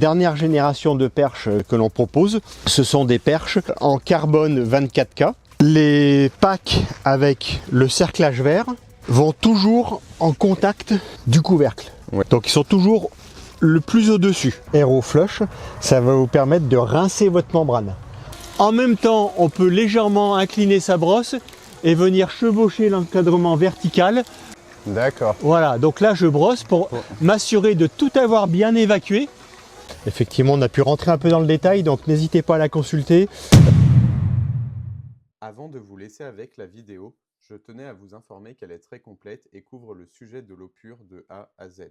dernière génération de perches que l'on propose. Ce sont des perches en carbone 24K. Les packs avec le cerclage vert vont toujours en contact du couvercle. Ouais. Donc ils sont toujours le plus au-dessus. Aero Flush, ça va vous permettre de rincer votre membrane. En même temps, on peut légèrement incliner sa brosse et venir chevaucher l'encadrement vertical. D'accord. Voilà, donc là je brosse pour m'assurer de tout avoir bien évacué. Effectivement, on a pu rentrer un peu dans le détail, donc n'hésitez pas à la consulter. Avant de vous laisser avec la vidéo, je tenais à vous informer qu'elle est très complète et couvre le sujet de l'eau pure de A à Z.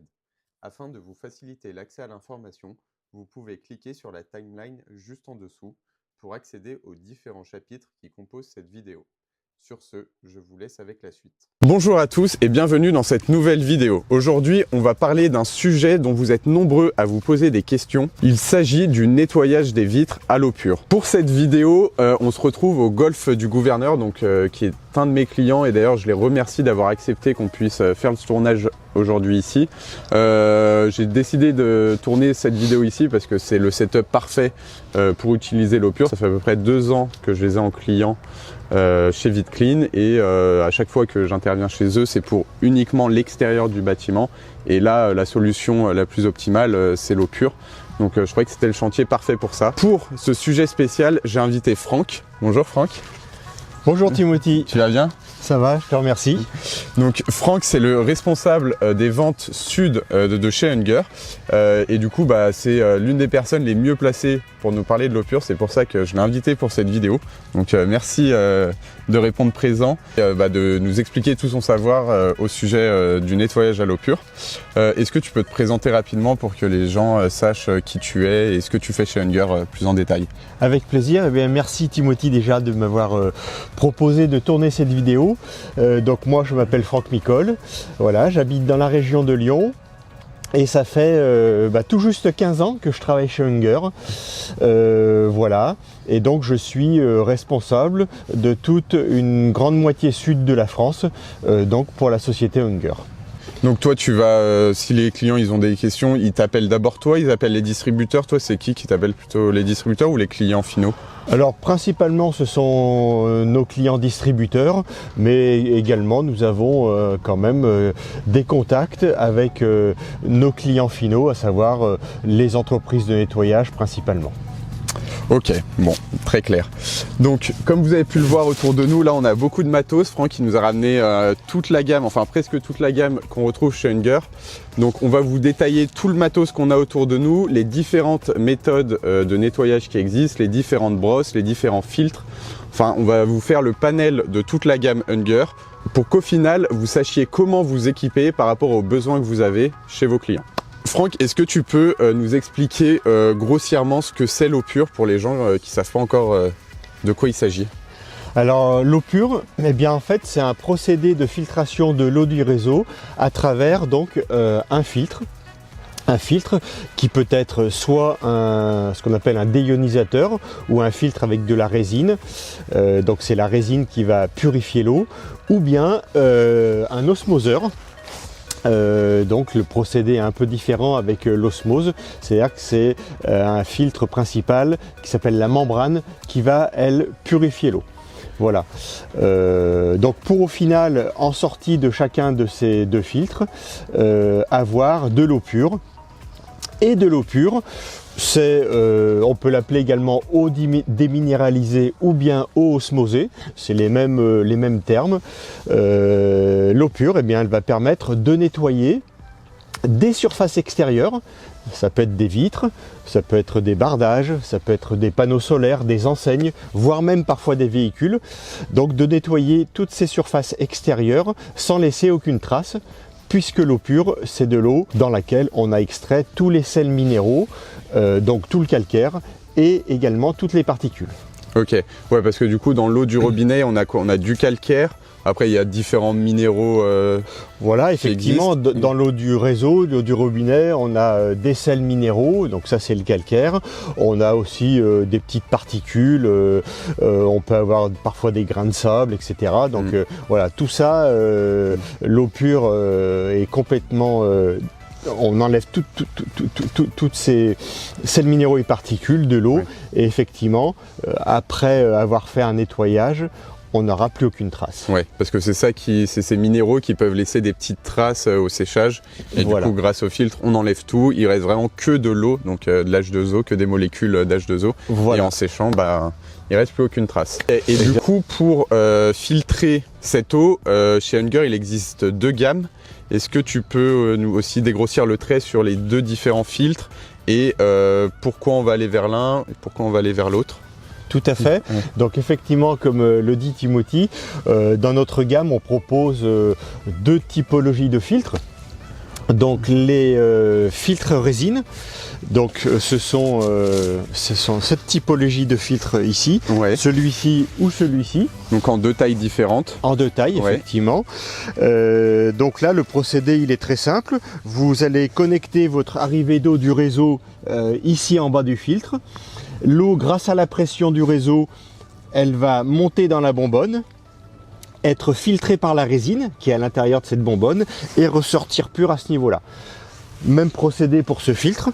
Afin de vous faciliter l'accès à l'information, vous pouvez cliquer sur la timeline juste en dessous pour accéder aux différents chapitres qui composent cette vidéo. Sur ce, je vous laisse avec la suite. Bonjour à tous et bienvenue dans cette nouvelle vidéo. Aujourd'hui, on va parler d'un sujet dont vous êtes nombreux à vous poser des questions. Il s'agit du nettoyage des vitres à l'eau pure. Pour cette vidéo, on se retrouve au golf du gouverneur, donc qui est un de mes clients, et d'ailleurs je les remercie d'avoir accepté qu'on puisse faire ce tournage aujourd'hui ici. J'ai décidé de tourner cette vidéo ici parce que c'est le setup parfait pour utiliser l'eau pure. Ça fait à peu près 2 ans que je les ai en client chez VidClean, et à chaque fois que j'interviens chez eux, c'est pour uniquement l'extérieur du bâtiment, et là la solution la plus optimale c'est l'eau pure. Donc je croyais que c'était le chantier parfait pour ça. Pour ce sujet spécial, j'ai invité Franck. Bonjour Franck. Bonjour Timothy. Tu vas bien? Ça va, je te remercie. Donc Franck, c'est le responsable des ventes sud de chez Unger, et du coup c'est l'une des personnes les mieux placées pour nous parler de l'eau pure. C'est pour ça que je l'ai invité pour cette vidéo. Donc merci de répondre présent, de nous expliquer tout son savoir au sujet du nettoyage à l'eau pure. Est-ce que tu peux te présenter rapidement pour que les gens sachent qui tu es et ce que tu fais chez Unger plus en détail? Avec plaisir. Eh bien, merci Timothy déjà de m'avoir proposé de tourner cette vidéo. Donc moi je m'appelle Franck Micol, voilà, j'habite dans la région de Lyon et ça fait tout juste 15 ans que je travaille chez Unger, voilà, et donc je suis responsable de toute une grande moitié sud de la France, donc pour la société Unger. Donc toi tu vas, si les clients ils ont des questions, ils t'appellent d'abord toi, ils appellent les distributeurs. Toi c'est qui t'appelle, plutôt les distributeurs ou les clients finaux? Alors principalement ce sont nos clients distributeurs, mais également nous avons quand même des contacts avec nos clients finaux, à savoir les entreprises de nettoyage principalement. Ok, bon, très clair. Donc, comme vous avez pu le voir autour de nous, là, on a beaucoup de matos. Franck, il nous a ramené toute la gamme, enfin presque toute la gamme qu'on retrouve chez Unger. Donc, on va vous détailler tout le matos qu'on a autour de nous, les différentes méthodes de nettoyage qui existent, les différentes brosses, les différents filtres. Enfin, on va vous faire le panel de toute la gamme Unger pour qu'au final, vous sachiez comment vous équiper par rapport aux besoins que vous avez chez vos clients. Franck, est-ce que tu peux nous expliquer grossièrement ce que c'est l'eau pure pour les gens qui ne savent pas encore de quoi il s'agit? Alors l'eau pure, eh bien en fait c'est un procédé de filtration de l'eau du réseau à travers donc un filtre. Un filtre qui peut être soit ce qu'on appelle un déionisateur ou un filtre avec de la résine, donc c'est la résine qui va purifier l'eau, ou bien un osmoseur. Donc le procédé est un peu différent avec l'osmose, c'est-à-dire que c'est un filtre principal qui s'appelle la membrane qui va, elle, purifier l'eau. Voilà. Donc pour au final, en sortie de chacun de ces deux filtres, avoir de l'eau pure. Et de l'eau pure, c'est, on peut l'appeler également eau déminéralisée ou bien eau osmosée, c'est les mêmes termes. L'eau pure, eh bien, elle va permettre de nettoyer des surfaces extérieures, ça peut être des vitres, ça peut être des bardages, ça peut être des panneaux solaires, des enseignes, voire même parfois des véhicules. Donc de nettoyer toutes ces surfaces extérieures sans laisser aucune trace, puisque l'eau pure, c'est de l'eau dans laquelle on a extrait tous les sels minéraux, donc tout le calcaire et également toutes les particules. Ok, ouais, parce que du coup dans l'eau du robinet, on a quoi? On a du calcaire. Après, il y a différents minéraux. Voilà, effectivement, dans l'eau du réseau, l'eau du robinet, on a des sels minéraux, donc ça c'est le calcaire. On a aussi des petites particules, on peut avoir parfois des grains de sable, etc. Donc voilà, tout ça, l'eau pure est complètement on enlève toutes ces sels minéraux et particules de l'eau, et effectivement, après avoir fait un nettoyage, on n'aura plus aucune trace. Ouais, parce que c'est ces minéraux qui peuvent laisser des petites traces au séchage. Et du coup, grâce au filtre, on enlève tout. Il reste vraiment que de l'eau, donc de l'H2O, que des molécules d'H2O. Et en séchant, il reste plus aucune trace. Et du coup, pour filtrer cette eau, chez Unger, il existe 2 gammes. Est-ce que tu peux nous aussi dégrossir le trait sur les 2 différents filtres et pourquoi on va aller vers l'un et pourquoi on va aller vers l'autre? Tout à fait. Donc effectivement, comme le dit Timothy, dans notre gamme, on propose 2 typologies de filtres. Donc les filtres résine, donc ce sont cette typologie de filtres ici, celui-ci ou celui-ci. Donc en 2 tailles différentes. En 2 tailles, effectivement. Donc là, le procédé, il est très simple. Vous allez connecter votre arrivée d'eau du réseau ici en bas du filtre. L'eau, grâce à la pression du réseau, elle va monter dans la bonbonne, être filtrée par la résine qui est à l'intérieur de cette bonbonne et ressortir pure à ce niveau-là. Même procédé pour ce filtre.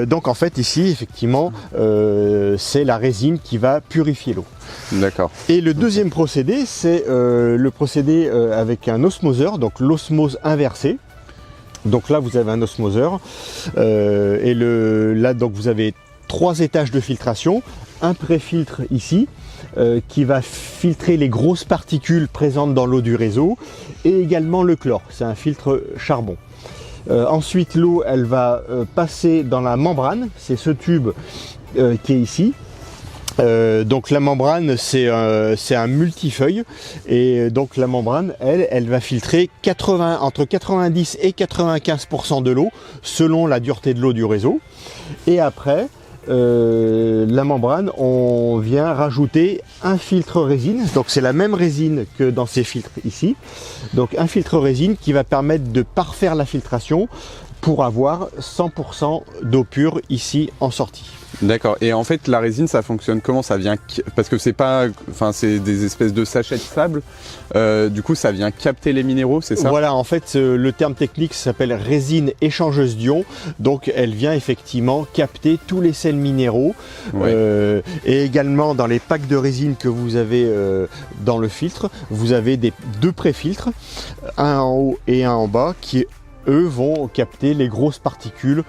Donc en fait ici, effectivement, c'est la résine qui va purifier l'eau. D'accord. Et le deuxième procédé, c'est le procédé avec un osmoseur, donc l'osmose inversée. Donc là, vous avez un osmoseur et là, donc vous avez 3 étages de filtration, un pré-filtre ici qui va filtrer les grosses particules présentes dans l'eau du réseau et également le chlore, c'est un filtre charbon. Ensuite, l'eau, elle va passer dans la membrane, c'est ce tube qui est ici. Donc la membrane, c'est un multifeuille et donc la membrane, elle va filtrer entre 90 et 95% de l'eau selon la dureté de l'eau du réseau. Et après, la membrane, on vient rajouter un filtre résine, donc c'est la même résine que dans ces filtres ici, donc un filtre résine qui va permettre de parfaire la filtration pour avoir 100% d'eau pure ici en sortie. D'accord. Et en fait, la résine, ça fonctionne comment? Ça vient parce que c'est des espèces de sachets de sable. Du coup, ça vient capter les minéraux, c'est ça? Voilà. En fait, le terme technique s'appelle résine échangeuse d'ions. Donc, elle vient effectivement capter tous les sels minéraux. Et également, dans les packs de résine que vous avez dans le filtre, vous avez 2 pré-filtres, un en haut et un en bas, qui eux vont capter les grosses particules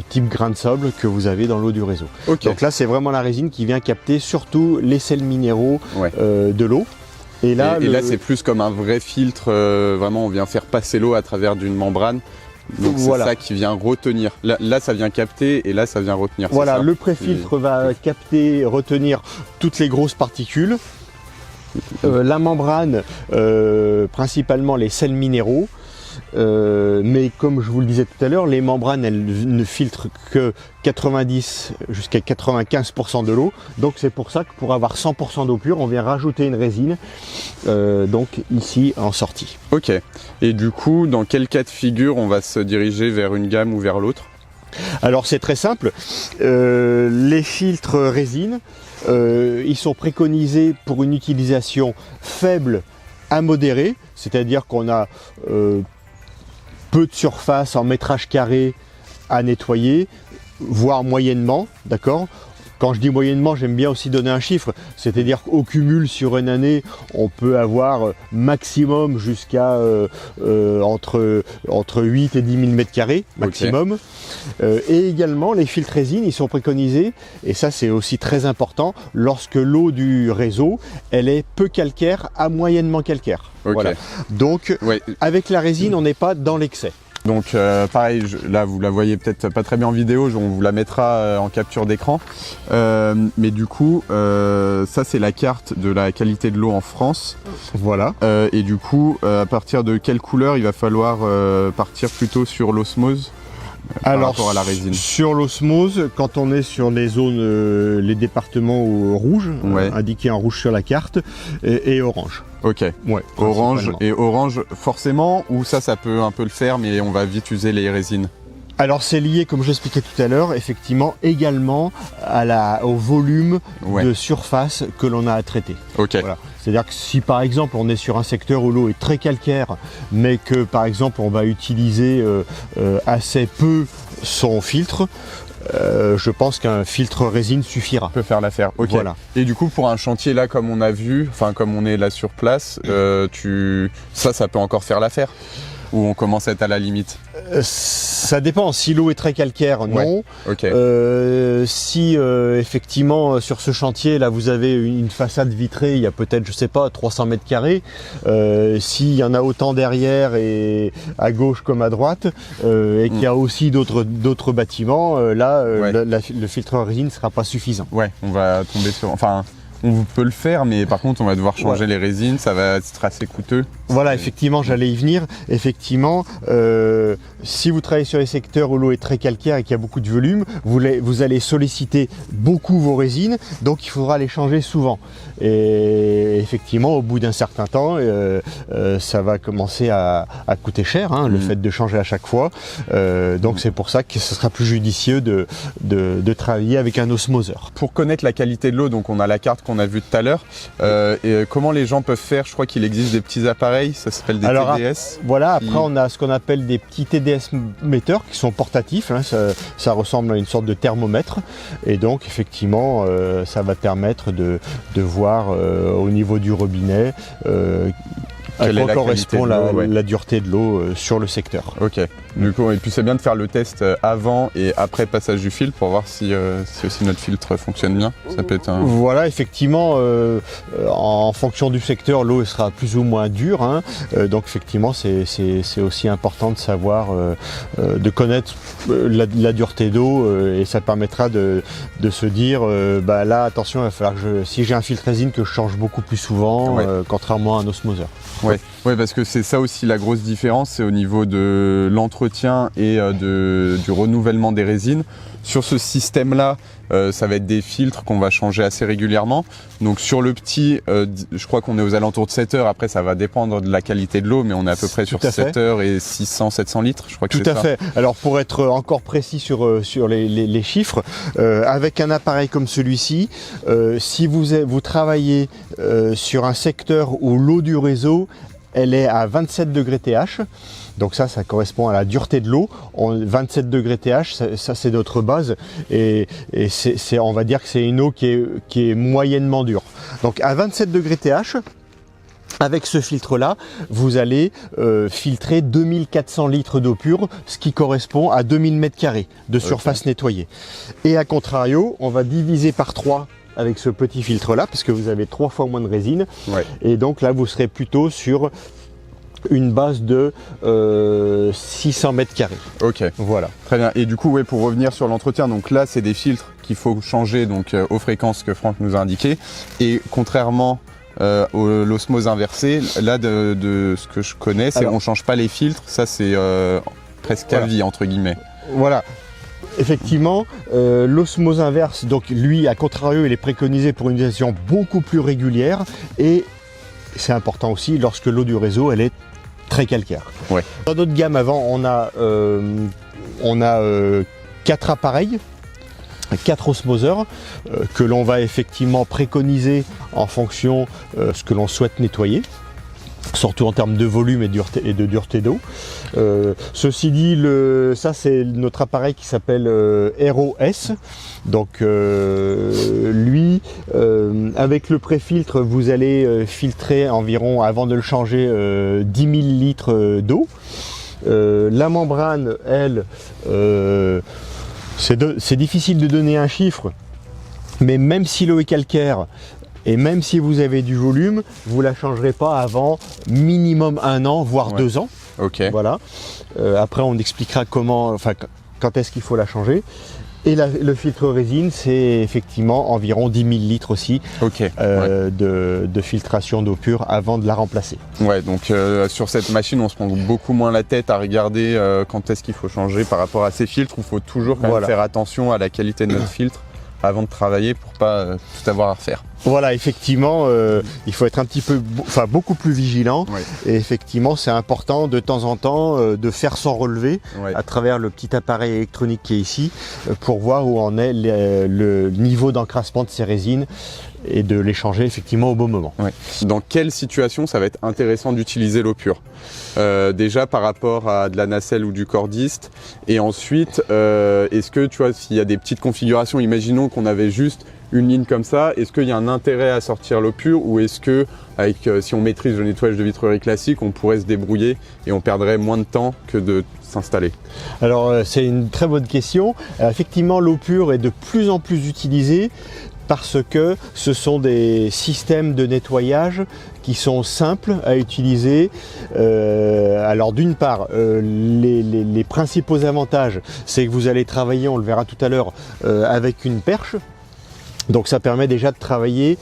type grain de sable que vous avez dans l'eau du réseau. Donc là, c'est vraiment la résine qui vient capter surtout les sels minéraux de l'eau. Et là, c'est plus comme un vrai filtre, vraiment on vient faire passer l'eau à travers d'une membrane. Donc c'est ça qui vient retenir. Là, ça vient capter et là, ça vient retenir. Voilà, le pré-filtre va capter, retenir toutes les grosses particules. La membrane, principalement les sels minéraux. Mais comme je vous le disais tout à l'heure, les membranes, elles ne filtrent que 90 jusqu'à 95% de l'eau. Donc c'est pour ça que pour avoir 100% d'eau pure, on vient rajouter une résine donc ici en sortie. Ok. Et du coup, dans quel cas de figure on va se diriger vers une gamme ou vers l'autre? Alors c'est très simple. Les filtres résine, ils sont préconisés pour une utilisation faible à modérée, c'est-à-dire qu'on a peu de surface en métrage carré à nettoyer, voire moyennement, d'accord? Quand je dis moyennement, j'aime bien aussi donner un chiffre, c'est-à-dire qu'au cumul sur une année, on peut avoir maximum jusqu'à entre 8 et 10 000 m² maximum. Et également, les filtres résine, ils sont préconisés, et ça c'est aussi très important, lorsque l'eau du réseau, elle est peu calcaire à moyennement calcaire. Voilà. Donc, avec la résine, on n'est pas dans l'excès. Donc pareil, là vous la voyez peut-être pas très bien en vidéo, on vous la mettra en capture d'écran. Mais du coup, ça c'est la carte de la qualité de l'eau en France. Voilà. Et du coup, à partir de quelle couleur il va falloir partir plutôt sur l'osmose par rapport à la résine? Sur l'osmose, quand on est sur les zones, les départements rouges, indiqués en rouge sur la carte, et orange. Ok. Orange, et orange forcément, ou ça peut un peu le faire, mais on va vite user les résines? Alors c'est lié, comme je l'expliquais tout à l'heure, effectivement également au volume de surface que l'on a à traiter. Voilà. C'est-à-dire que si par exemple on est sur un secteur où l'eau est très calcaire, mais que par exemple on va utiliser assez peu son filtre, je pense qu'un filtre résine suffira. Peut faire l'affaire. Voilà. Et du coup, pour un chantier là, comme on a vu, enfin comme on est là sur place, ça peut encore faire l'affaire? Ou on commence à être à la limite? Ça dépend. Si l'eau est très calcaire, non. Si effectivement sur ce chantier là vous avez une façade vitrée, il y a peut-être, je sais pas, 300 mètres carrés. S'il y en a autant derrière et à gauche comme à droite, et qu'il y a aussi d'autres bâtiments, le filtre résine ne sera pas suffisant. Ouais, on va tomber sur. Enfin, on peut le faire, mais par contre on va devoir changer les résines, ça va être assez coûteux. Voilà, effectivement, j'allais y venir. Effectivement, si vous travaillez sur les secteurs où l'eau est très calcaire et qu'il y a beaucoup de volume, vous allez solliciter beaucoup vos résines, donc il faudra les changer souvent. Et effectivement, au bout d'un certain temps, ça va commencer à coûter cher, hein, le fait de changer à chaque fois. Donc c'est pour ça que ce sera plus judicieux de travailler avec un osmoseur. Pour connaître la qualité de l'eau, donc on a la carte qu'on a vue tout à l'heure. Et comment les gens peuvent faire? Je crois qu'il existe des petits appareils. Ça s'appelle des TDS. Voilà, après on a ce qu'on appelle des petits TDS metteurs qui sont portatifs, hein, ça ressemble à une sorte de thermomètre et donc effectivement ça va permettre de voir au niveau du robinet à quoi correspond la dureté de l'eau sur le secteur. Ok, du coup, et puis c'est bien de faire le test avant et après passage du filtre pour voir si aussi notre filtre fonctionne bien. Ça peut être un... Voilà, effectivement, en fonction du secteur, l'eau sera plus ou moins dure, hein, donc effectivement c'est aussi important de savoir, de connaître la dureté d'eau et ça permettra de se dire, là attention, il va falloir que si j'ai un filtre résine que je change beaucoup plus souvent, contrairement à un osmoseur. Ouais, parce que c'est ça aussi la grosse différence, c'est au niveau de l'entretien et du renouvellement des résines. Sur ce système-là, ça va être des filtres qu'on va changer assez régulièrement. Donc sur le petit, je crois qu'on est aux alentours de 7 heures. Après, ça va dépendre de la qualité de l'eau, mais on est à peu près sur 7 heures et 600-700 litres, je crois que c'est ça. Tout à fait. Alors pour être encore précis sur les chiffres, avec un appareil comme celui-ci, si vous travaillez sur un secteur où l'eau du réseau, elle est à 27 degrés TH, donc ça correspond à la dureté de l'eau. 27 degrés TH, ça c'est notre base, et on va dire que c'est une eau qui est moyennement dure. Donc à 27 degrés TH, avec ce filtre-là, vous allez filtrer 2400 litres d'eau pure, ce qui correspond à 2000 m² de surface nettoyée. Et à contrario, on va diviser par 3 avec ce petit filtre là parce que vous avez 3 fois moins de résine et donc là vous serez plutôt sur une base de 600 m². Ok, voilà, très bien. Et du coup pour revenir sur l'entretien, donc là c'est des filtres qu'il faut changer donc aux fréquences que Franck nous a indiquées, et contrairement l'osmose inversée, là de ce que je connais, c'est on change pas les filtres, ça c'est presque à vie entre guillemets. Voilà. Effectivement, l'osmose inverse, donc lui, à contrario, il est préconisé pour une utilisation beaucoup plus régulière et c'est important aussi lorsque l'eau du réseau, elle est très calcaire. Dans notre gamme avant, on a 4 appareils, 4 osmoseurs que l'on va effectivement préconiser en fonction de ce que l'on souhaite nettoyer, surtout en termes de volume et de dureté d'eau. Ceci dit, ça c'est notre appareil qui s'appelle ROS. Donc lui, avec le pré-filtre, vous allez filtrer environ, avant de le changer, 10 000 litres d'eau. La membrane, elle, c'est difficile de donner un chiffre, mais même si l'eau est calcaire, et même si vous avez du volume, vous ne la changerez pas avant minimum 1 an, voire 2 ans. Voilà. Après, on expliquera quand est-ce qu'il faut la changer. Et le filtre résine, c'est effectivement environ 10 000 litres aussi de filtration d'eau pure avant de la remplacer. Ouais, donc sur cette machine, on se prend beaucoup moins la tête à regarder quand est-ce qu'il faut changer par rapport à ces filtres. Il faut toujours quand même faire attention à la qualité de notre filtre avant de travailler pour pas tout avoir à refaire. Voilà, effectivement, il faut être un petit peu, beaucoup plus vigilant. Ouais. Et effectivement, c'est important de temps en temps de faire son relevé à travers le petit appareil électronique qui est ici pour voir où en est le niveau d'encrassement de ces résines et de les changer effectivement au bon moment. Ouais. Dans quelle situation ça va être intéressant d'utiliser l'eau pure? Déjà par rapport à de la nacelle ou du cordiste, et ensuite est-ce que tu vois, s'il y a des petites configurations, imaginons qu'on avait juste une ligne comme ça, est-ce qu'il y a un intérêt à sortir l'eau pure, ou est-ce que si on maîtrise le nettoyage de vitrerie classique, on pourrait se débrouiller et on perdrait moins de temps que de s'installer? Alors c'est une très bonne question. Effectivement, l'eau pure est de plus en plus utilisée parce que ce sont des systèmes de nettoyage qui sont simples à utiliser. Alors d'une part, les principaux avantages, c'est que vous allez travailler, on le verra tout à l'heure, avec une perche. Donc ça permet déjà de travailler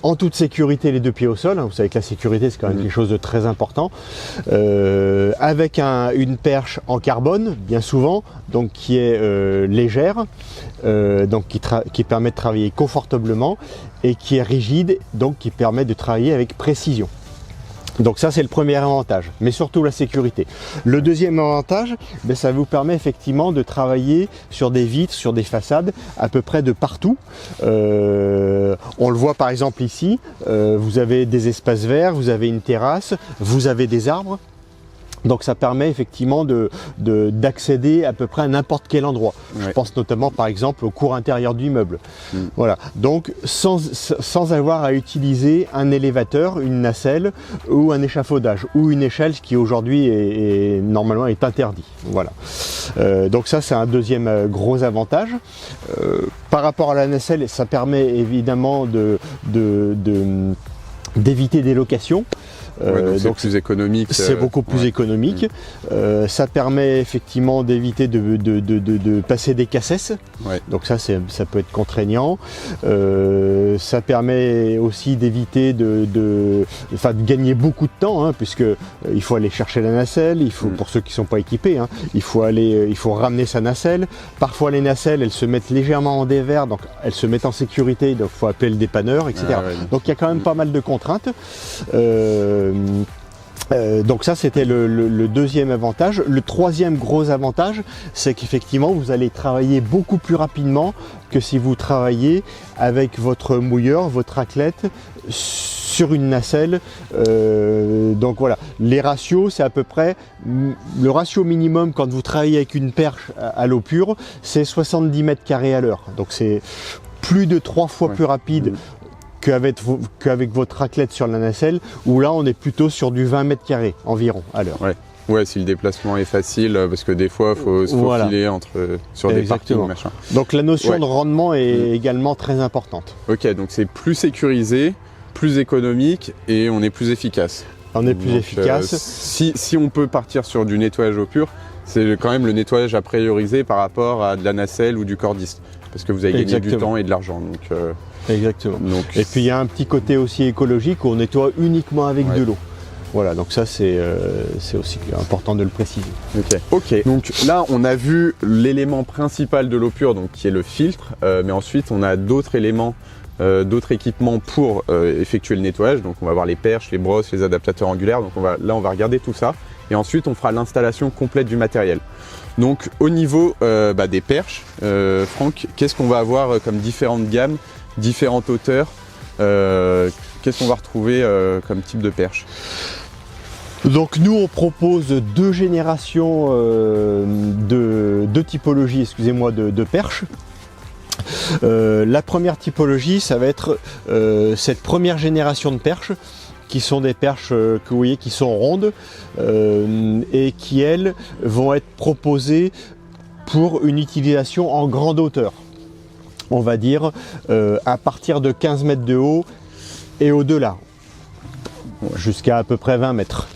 en toute sécurité les deux pieds au sol. Vous savez que la sécurité, c'est quand même quelque chose de très important. Avec une perche en carbone, bien souvent, donc qui est légère, donc qui permet de travailler confortablement, et qui est rigide, donc qui permet de travailler avec précision. Donc ça, c'est le premier avantage, mais surtout la sécurité. Le deuxième avantage, ça vous permet effectivement de travailler sur des vitres, sur des façades à peu près de partout. On le voit par exemple ici, vous avez des espaces verts, vous avez une terrasse, vous avez des arbres. Donc ça permet effectivement d'accéder à peu près à n'importe quel endroit. Ouais. Je pense notamment par exemple au cours intérieur du meuble. Voilà. Donc sans avoir à utiliser un élévateur, une nacelle ou un échafaudage ou une échelle, ce qui aujourd'hui normalement est interdit. Voilà. Donc ça, c'est un deuxième gros avantage. Par rapport à la nacelle, ça permet évidemment d'éviter des locations. Donc c'est plus économique. C'est beaucoup plus économique. Ça permet effectivement d'éviter de passer des cassesses. Donc ça peut être contraignant. Ça permet aussi d'éviter de gagner beaucoup de temps, puisque il faut aller chercher la nacelle. Il faut, pour ceux qui ne sont pas équipés, il faut ramener sa nacelle. Parfois les nacelles, elles se mettent légèrement en dévers, donc elles se mettent en sécurité. Donc il faut appeler le dépanneur, etc. Donc il y a quand même pas mal de contraintes. Donc ça, c'était le deuxième avantage. Le troisième gros avantage, c'est qu'effectivement vous allez travailler beaucoup plus rapidement que si vous travaillez avec votre mouilleur, votre raclette sur une nacelle. Donc voilà, les ratios, c'est à peu près le ratio minimum quand vous travaillez avec une perche à l'eau pure, c'est 70 mètres carrés à l'heure. Donc c'est plus de 3 fois plus rapide qu'avec votre raclette sur la nacelle, où là on est plutôt sur du 20 mètres carrés environ à l'heure. Ouais, si le déplacement est facile, parce que des fois il faut se faufiler sur des parkings, machin. Donc la notion de rendement est également très importante. Ok, donc c'est plus sécurisé, plus économique, et on est plus efficace. On est plus efficace. Si on peut partir sur du nettoyage eau pure, c'est quand même le nettoyage à prioriser par rapport à de la nacelle ou du cordiste, parce que vous avez gagné du temps et de l'argent. Exactement. Et puis il y a un petit côté aussi écologique où on nettoie uniquement avec de l'eau. Voilà, donc ça c'est aussi important de le préciser. Ok, donc là on a vu l'élément principal de l'eau pure, donc qui est le filtre, mais ensuite on a d'autres éléments, d'autres équipements pour effectuer le nettoyage. Donc on va voir les perches, les brosses, les adaptateurs angulaires. Donc on va regarder tout ça, et ensuite on fera l'installation complète du matériel. Donc au niveau des perches, Franck, qu'est-ce qu'on va avoir comme différentes gammes, différentes hauteurs, qu'est-ce qu'on va retrouver comme type de perche? Donc nous on propose deux générations deux typologies, excusez-moi, de perches. La première typologie, ça va être cette première génération de perches, qui sont des perches que vous voyez qui sont rondes et qui elles vont être proposées pour une utilisation en grande hauteur. On va dire à partir de 15 mètres de haut et au-delà, jusqu'à à peu près 20 mètres.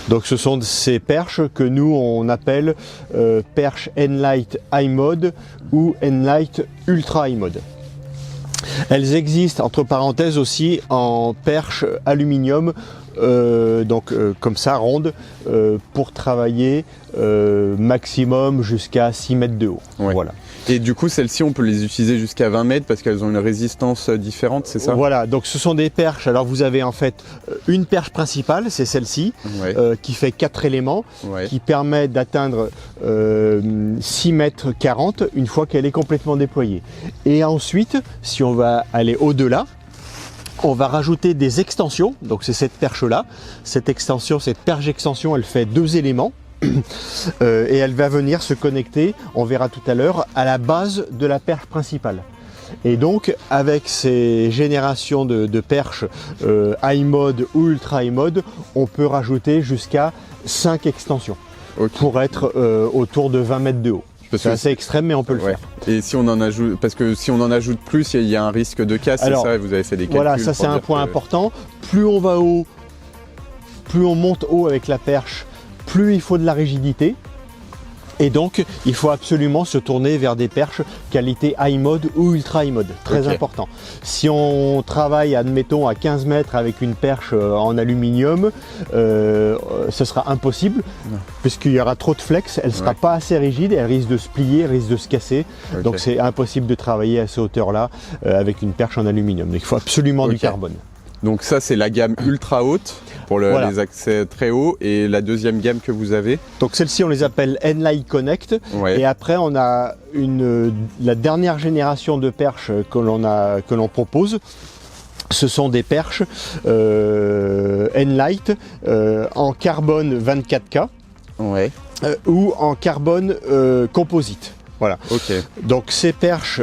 Donc ce sont ces perches que nous on appelle perches Nlite High Mode ou Nlite Ultra High Mode. Elles existent entre parenthèses aussi en perches aluminium, comme ça ronde, pour travailler maximum jusqu'à 6 mètres de haut. Voilà. Et du coup, celles-ci, on peut les utiliser jusqu'à 20 mètres parce qu'elles ont une résistance différente, c'est ça? Voilà, donc ce sont des perches. Alors vous avez en fait une perche principale, c'est celle-ci, Ouais. qui fait 4 éléments, Ouais. qui permet d'atteindre 6 mètres 40 une fois qu'elle est complètement déployée. Et ensuite, si on va aller au-delà, on va rajouter des extensions. Donc c'est cette perche-là. Cette extension, cette perche extension, elle fait 2 éléments. Et elle va venir se connecter, on verra tout à l'heure, à la base de la perche principale. Et donc avec ces générations de perches high mode ou ultra high mode, on peut rajouter jusqu'à 5 extensions pour être autour de 20 mètres de haut. C'est assez extrême, mais on peut le faire. Et si on en ajoute, parce que si on en ajoute plus, il y a un risque de casse, c'est ça, vous avez fait des calculs. Voilà, ça c'est un point important. Plus on va haut, plus on monte haut avec la perche, plus il faut de la rigidité. Et donc, il faut absolument se tourner vers des perches qualité high mode ou ultra high mode. Très important. Si on travaille, admettons, à 15 mètres avec une perche en aluminium, ce sera impossible puisqu'il y aura trop de flex. Elle ne sera pas assez rigide, elle risque de se plier, elle risque de se casser. Donc, c'est impossible de travailler à ces hauteurs-là avec une perche en aluminium. Donc, il faut absolument du carbone. Donc ça, c'est la gamme ultra haute pour les accès très hauts. Et la deuxième gamme que vous avez? Donc celle-ci, on les appelle Enlight Connect. Et après, on a la dernière génération de perches que l'on propose. Ce sont des perches Enlight en carbone 24K ou en carbone composite. Voilà. Donc ces perches,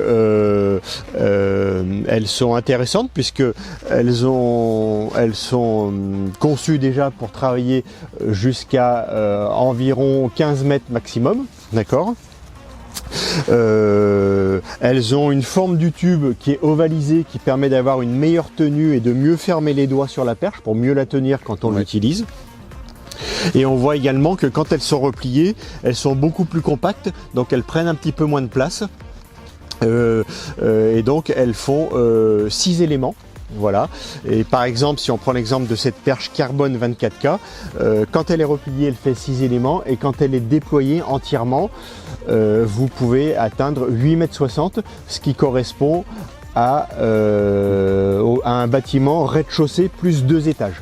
elles sont intéressantes puisque elles sont conçues déjà pour travailler jusqu'à environ 15 mètres maximum, d'accord. Elles ont une forme du tube qui est ovalisée, qui permet d'avoir une meilleure tenue et de mieux fermer les doigts sur la perche pour mieux la tenir quand on l'utilise. Et on voit également que quand elles sont repliées, elles sont beaucoup plus compactes, donc elles prennent un petit peu moins de place. Et donc elles font 6 éléments. Voilà. Et par exemple, si on prend l'exemple de cette perche carbone 24K, quand elle est repliée, elle fait 6 éléments, et quand elle est déployée entièrement, vous pouvez atteindre 8,60 m, ce qui correspond à un bâtiment rez-de-chaussée plus 2 étages.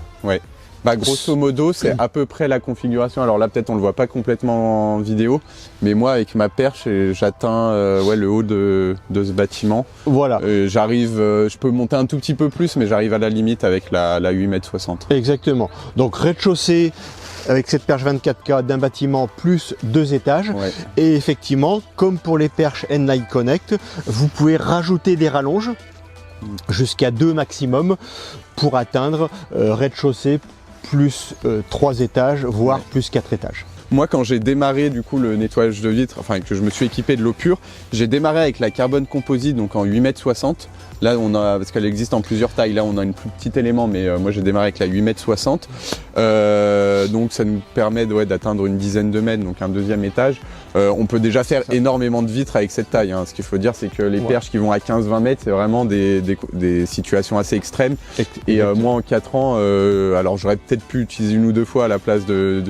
Bah, grosso modo, c'est à peu près la configuration. Alors là, peut-être on le voit pas complètement en vidéo, mais moi, avec ma perche, j'atteins le haut de ce bâtiment. Voilà. J'arrive, je peux monter un tout petit peu plus, mais j'arrive à la limite avec la 8,60 m. Exactement. Donc rez-de-chaussée avec cette perche 24K d'un bâtiment plus 2 étages. Et effectivement, comme pour les perches Enlight Connect, vous pouvez rajouter des rallonges jusqu'à 2 maximum pour atteindre rez-de-chaussée plus 3 étages, voire plus 4 étages. Moi, quand j'ai démarré du coup le nettoyage de vitres, enfin que je me suis équipé de l'eau pure, j'ai démarré avec la carbone composite, donc en 8,60 m. Là, on a, parce qu'elle existe en plusieurs tailles, là on a une plus petit élément, mais moi j'ai démarré avec la 8,60 m. Donc ça nous permet d'atteindre une dizaine de mètres, donc un deuxième étage. On peut déjà faire énormément de vitres avec cette taille. Ce qu'il faut dire, c'est que les perches qui vont à 15-20 mètres, c'est vraiment des situations assez extrêmes. Et moi en 4 ans, alors j'aurais peut-être pu utiliser 1 ou 2 fois à la place de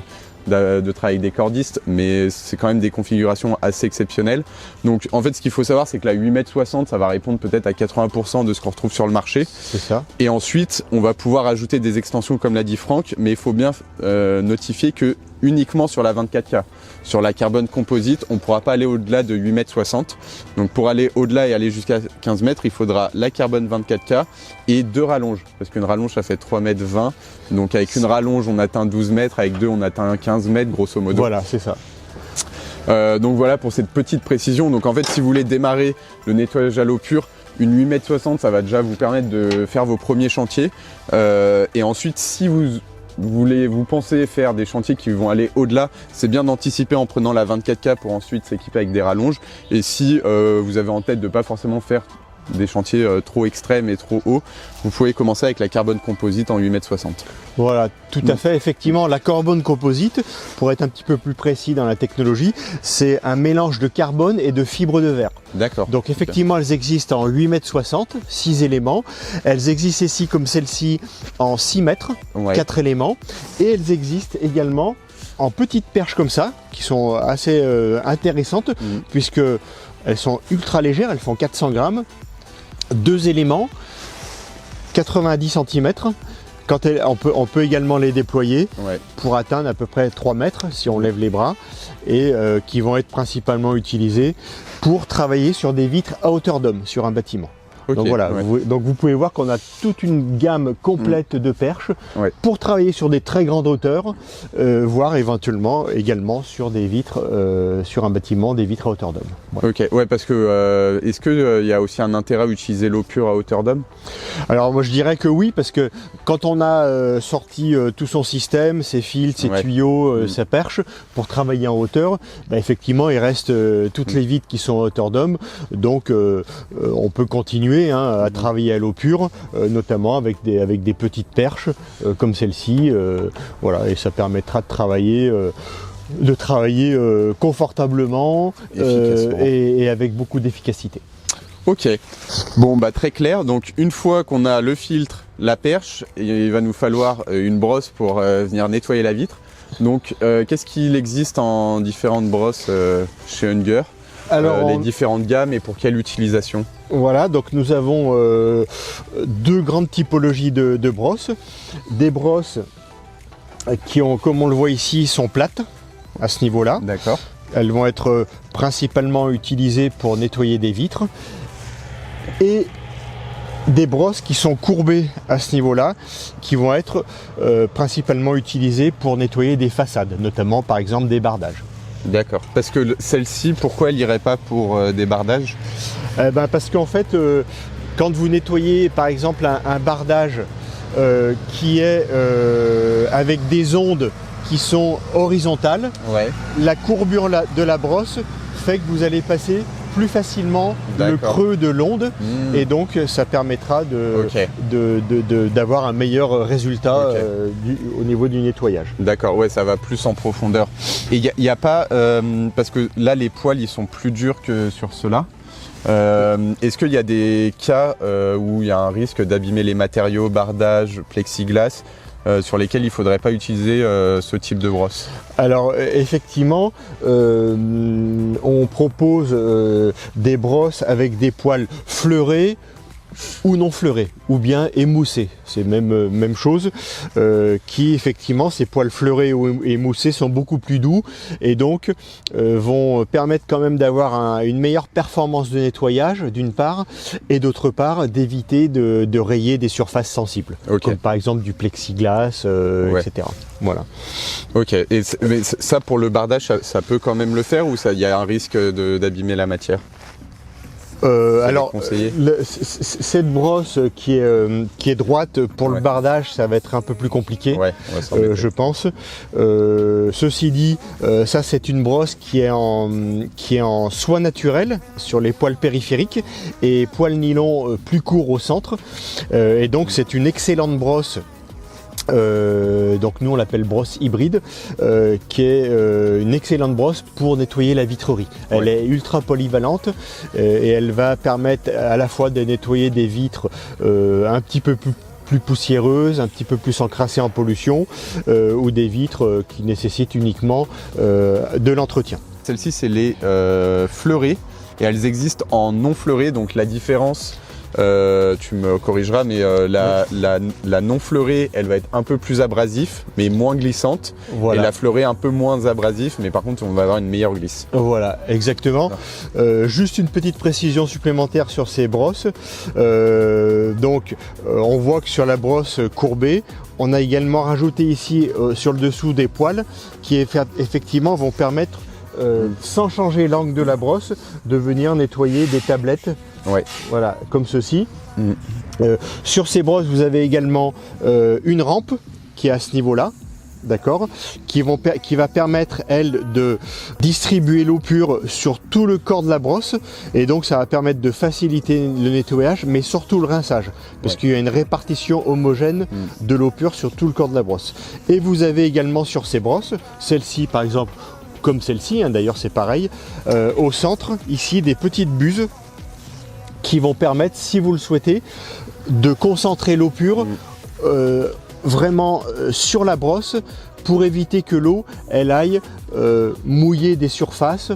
travailler avec des cordistes, mais c'est quand même des configurations assez exceptionnelles. Donc en fait, ce qu'il faut savoir, c'est que la 8,60 m, ça va répondre peut-être à 80% de ce qu'on retrouve sur le marché. C'est ça. Et ensuite, on va pouvoir ajouter des extensions, comme l'a dit Franck, mais il faut bien notifier que uniquement sur la 24K. Sur la carbone composite, on ne pourra pas aller au-delà de 8,60 m. Donc pour aller au-delà et aller jusqu'à 15 mètres, il faudra la carbone 24K et 2 rallonges. Parce qu'une rallonge, ça fait 3,20 m. Donc avec une rallonge, on atteint 12 mètres. Avec 2, on atteint 15 mètres, grosso modo. Voilà, c'est ça. Donc voilà pour cette petite précision. Donc en fait, si vous voulez démarrer le nettoyage à l'eau pure, une 8,60 m, ça va déjà vous permettre de faire vos premiers chantiers. Et ensuite, si vous pensez faire des chantiers qui vont aller au-delà, c'est bien d'anticiper en prenant la 24K pour ensuite s'équiper avec des rallonges. Et si vous avez en tête de ne pas forcément faire des chantiers trop extrêmes et trop hauts, vous pouvez commencer avec la carbone composite en 8,60 m. Voilà, tout à fait. Effectivement, la carbone composite, pour être un petit peu plus précis dans la technologie, c'est un mélange de carbone et de fibres de verre. D'accord. Donc effectivement, elles existent en 8,60 m, 6 éléments. Elles existent ici comme celle-ci en 6 mètres, 4 éléments. Et elles existent également en petites perches comme ça, qui sont assez intéressantes, puisque elles sont ultra légères, elles font 400 grammes. 2 éléments, 90 cm. On peut également les déployer pour atteindre à peu près 3 mètres si on lève les bras, et qui vont être principalement utilisés pour travailler sur des vitres à hauteur d'homme sur un bâtiment. Okay, donc voilà, donc vous pouvez voir qu'on a toute une gamme complète de perches pour travailler sur des très grandes hauteurs, voire éventuellement également sur des vitres, sur un bâtiment, des vitres à hauteur d'homme. Ok, parce que est-ce qu'il y a aussi un intérêt à utiliser l'eau pure à hauteur d'homme? Alors moi je dirais que oui, parce que quand on a sorti tout son système, ses fils, ses tuyaux, sa perche, pour travailler en hauteur, effectivement il reste toutes les vitres qui sont à hauteur d'homme, donc on peut continuer à travailler à l'eau pure, notamment avec des petites perches comme celle-ci, voilà, et ça permettra de travailler confortablement et avec beaucoup d'efficacité. Ok, bon très clair, donc une fois qu'on a le filtre, la perche, il va nous falloir une brosse pour venir nettoyer la vitre. Donc qu'est-ce qu'il existe en différentes brosses chez Unger? Alors, les différentes gammes et pour quelle utilisation? Voilà, donc nous avons 2 grandes typologies de brosses. Des brosses qui ont, comme on le voit ici, sont plates à ce niveau-là. D'accord. Elles vont être principalement utilisées pour nettoyer des vitres. Et des brosses qui sont courbées à ce niveau-là, qui vont être principalement utilisées pour nettoyer des façades, notamment par exemple des bardages. D'accord. Parce que celle-ci, pourquoi elle n'irait pas pour des bardages? Parce qu'en fait, quand vous nettoyez par exemple un bardage qui est avec des ondes qui sont horizontales, la courbure de la brosse fait que vous allez passer plus facilement le creux de l'onde, et donc ça permettra d'avoir un meilleur résultat au niveau du nettoyage. D'accord, ça va plus en profondeur. Et il n'y a pas, parce que là les poils ils sont plus durs que sur ceux-là, est-ce qu'il y a des cas où il y a un risque d'abîmer les matériaux, bardage, plexiglas, sur lesquels il ne faudrait pas utiliser ce type de brosse? Alors effectivement, on propose des brosses avec des poils fleurés ou non fleurés, ou bien émoussés, c'est même chose, qui effectivement, ces poils fleurés ou émoussés sont beaucoup plus doux, et donc vont permettre quand même d'avoir une meilleure performance de nettoyage d'une part, et d'autre part d'éviter de rayer des surfaces sensibles, comme par exemple du plexiglas, etc. Voilà. Ok, mais ça pour le bardage, ça peut quand même le faire, ou il y a un risque d'abîmer la matière? Alors, cette brosse qui est droite pour le bardage, ça va être un peu plus compliqué, je pense. Ceci dit, ça c'est une brosse qui est en soie naturelle sur les poils périphériques et poils nylon plus courts au centre. Et donc c'est une excellente brosse. Donc nous on l'appelle brosse hybride, qui est une excellente brosse pour nettoyer la vitrerie. Elle est ultra polyvalente et elle va permettre à la fois de nettoyer des vitres un petit peu plus poussiéreuses, un petit peu plus encrassées en pollution, ou des vitres qui nécessitent uniquement de l'entretien. Celle-ci c'est les fleurées, et elles existent en non fleurées, donc la différence, tu me corrigeras, mais la non fleurée, elle va être un peu plus abrasif, mais moins glissante. Et la fleurée un peu moins abrasif, mais par contre, on va avoir une meilleure glisse. Voilà, exactement. Juste une petite précision supplémentaire sur ces brosses. On voit que sur la brosse courbée, on a également rajouté ici sur le dessous des poils qui effectivement vont permettre, sans changer l'angle de la brosse, de venir nettoyer des tablettes. Voilà, comme ceci. Sur ces brosses, vous avez également une rampe qui est à ce niveau-là, d'accord, qui va permettre, elle, de distribuer l'eau pure sur tout le corps de la brosse, et donc ça va permettre de faciliter le nettoyage, mais surtout le rinçage, parce qu'il y a une répartition homogène de l'eau pure sur tout le corps de la brosse. Et vous avez également sur ces brosses, celle-ci par exemple, comme celle-ci, d'ailleurs c'est pareil, au centre, ici, des petites buses qui vont permettre, si vous le souhaitez, de concentrer l'eau pure vraiment sur la brosse pour éviter que l'eau elle aille mouiller des surfaces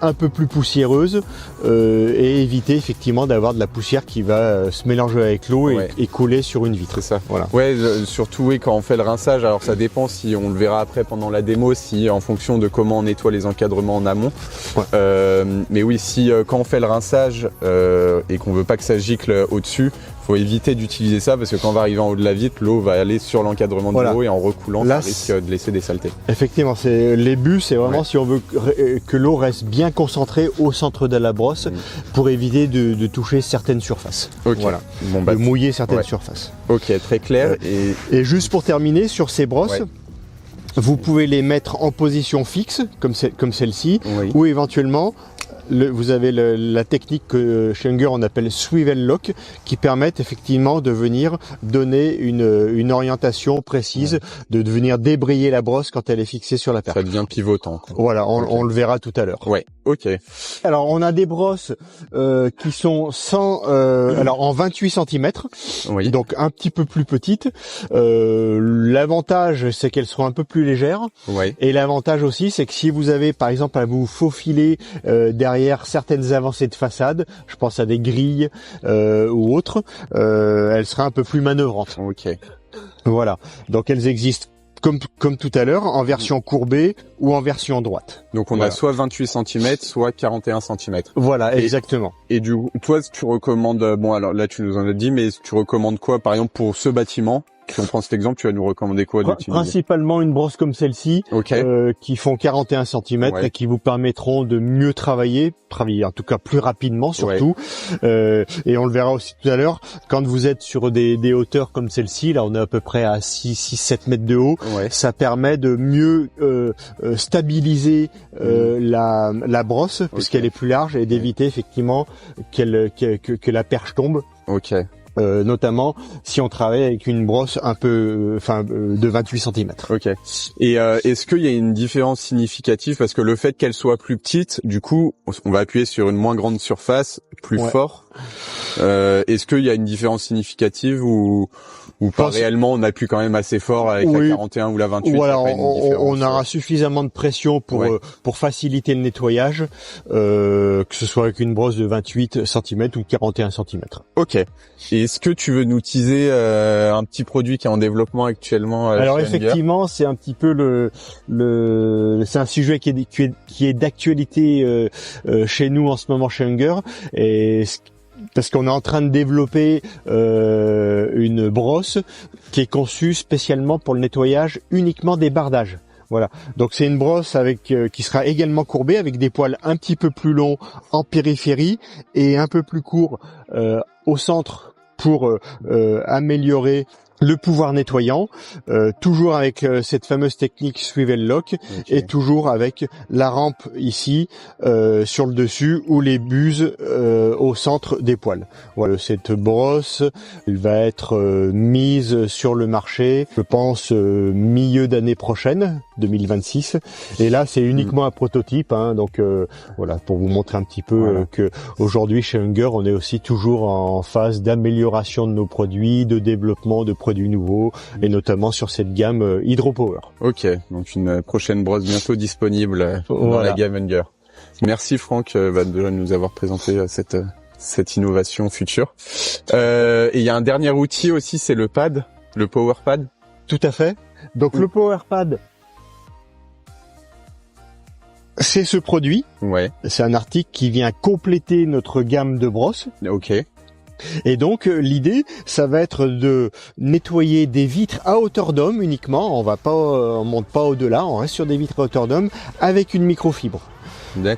un peu plus poussiéreuses et éviter effectivement d'avoir de la poussière qui va se mélanger avec l'eau et couler sur une vitre. C'est ça. Voilà. Ouais, surtout oui, quand on fait le rinçage, alors ça dépend si on le verra après pendant la démo, si en fonction de comment on nettoie les encadrements en amont. Mais oui, si quand on fait le rinçage et qu'on veut pas que ça gicle au-dessus, faut éviter d'utiliser ça parce que quand on va arriver en haut de la vitre, l'eau va aller sur l'encadrement de l'eau et en recoulant, ça risque de laisser des saletés. Effectivement, les buts, c'est vraiment si on veut que l'eau reste bien concentrée au centre de la brosse pour éviter de toucher certaines surfaces. Voilà. Bon, de mouiller certaines surfaces. Ok, très clair. Et juste pour terminer, sur ces brosses, vous pouvez les mettre en position fixe, comme celle-ci, ou éventuellement vous avez la technique que chez Unger on appelle swivel lock, qui permettent effectivement de venir donner une orientation précise, de venir débrayer la brosse quand elle est fixée sur la perche. Ça devient pivotant, quoi. Voilà, on le verra tout à l'heure. Ouais, ok. Alors on a des brosses qui sont alors en 28 cm, donc un petit peu plus petites. L'avantage c'est qu'elles seront un peu plus légères. Et l'avantage aussi c'est que si vous avez par exemple à vous faufiler derrière certaines avancées de façade, je pense à des grilles ou autres, elles seraient un peu plus manœuvrantes. Voilà, donc elles existent comme tout à l'heure, en version courbée ou en version droite. Donc on a soit 28 cm, soit 41 cm. Voilà, exactement. Et du coup, toi, tu recommandes, bon alors là tu nous en as dit, mais tu recommandes quoi par exemple pour ce bâtiment? Si on prend cet exemple, tu vas nous recommander quoi d'utiliser? Principalement une brosse comme celle-ci, qui font 41 cm et qui vous permettront de mieux travailler en tout cas plus rapidement surtout. Et on le verra aussi tout à l'heure, quand vous êtes sur des hauteurs comme celle-ci, là on est à peu près à 6-7 mètres de haut, ça permet de mieux stabiliser la brosse, puisqu'elle est plus large, et d'éviter effectivement que la perche tombe. Notamment si on travaille avec une brosse un peu, de 28 cm. Et est-ce qu'il y a une différence significative parce que le fait qu'elle soit plus petite, du coup, on va appuyer sur une moins grande surface, plus fort. Est-ce qu'il y a une différence significative ou pas réellement? On appuie quand même assez fort avec la 41 ou la 28. Voilà, on aura suffisamment de pression pour faciliter le nettoyage, que ce soit avec une brosse de 28 cm ou 41 cm. Ok. Et est-ce que tu veux nous teaser un petit produit qui est en développement actuellement? Alors effectivement, c'est un petit peu c'est un sujet qui est d'actualité chez nous en ce moment chez Unger, et parce qu'on est en train de développer une brosse qui est conçue spécialement pour le nettoyage uniquement des bardages. Voilà, donc c'est une brosse qui sera également courbée avec des poils un petit peu plus longs en périphérie et un peu plus courts au centre pour améliorer le pouvoir nettoyant, toujours avec cette fameuse technique swivel lock, et toujours avec la rampe ici sur le dessus ou les buses au centre des poils. Voilà, cette brosse, elle va être mise sur le marché, je pense milieu d'année prochaine, 2026. Et là, c'est uniquement un prototype, donc voilà, pour vous montrer un petit peu que aujourd'hui chez Unger, on est aussi toujours en phase d'amélioration de nos produits, de développement de produits nouveaux, et notamment sur cette gamme Hydropower. Ok, donc une prochaine brosse bientôt disponible dans la gamme Unger. Merci Franck de nous avoir présenté cette innovation future. Et il y a un dernier outil aussi, c'est le pad, le Power Pad. Tout à fait. Donc le Power Pad, c'est ce produit. C'est un article qui vient compléter notre gamme de brosses. Et donc l'idée, ça va être de nettoyer des vitres à hauteur d'homme uniquement. On monte pas au-delà, on reste sur des vitres à hauteur d'homme avec une microfibre.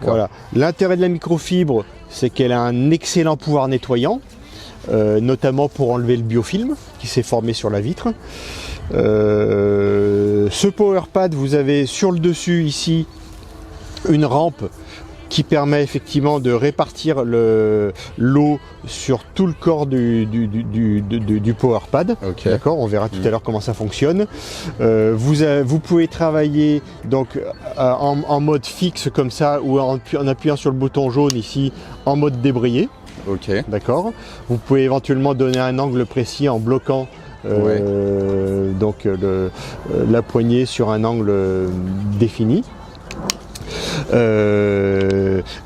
Voilà. L'intérêt de la microfibre, c'est qu'elle a un excellent pouvoir nettoyant, notamment pour enlever le biofilm qui s'est formé sur la vitre. Ce Power Pad, vous avez sur le dessus ici une rampe qui permet effectivement de répartir l'eau sur tout le corps du Power Pad. D'accord, on verra tout à l'heure comment ça fonctionne. Vous pouvez travailler donc en mode fixe comme ça, ou en appuyant sur le bouton jaune ici en mode débrayé. D'accord. Vous pouvez éventuellement donner un angle précis en bloquant donc la poignée sur un angle défini.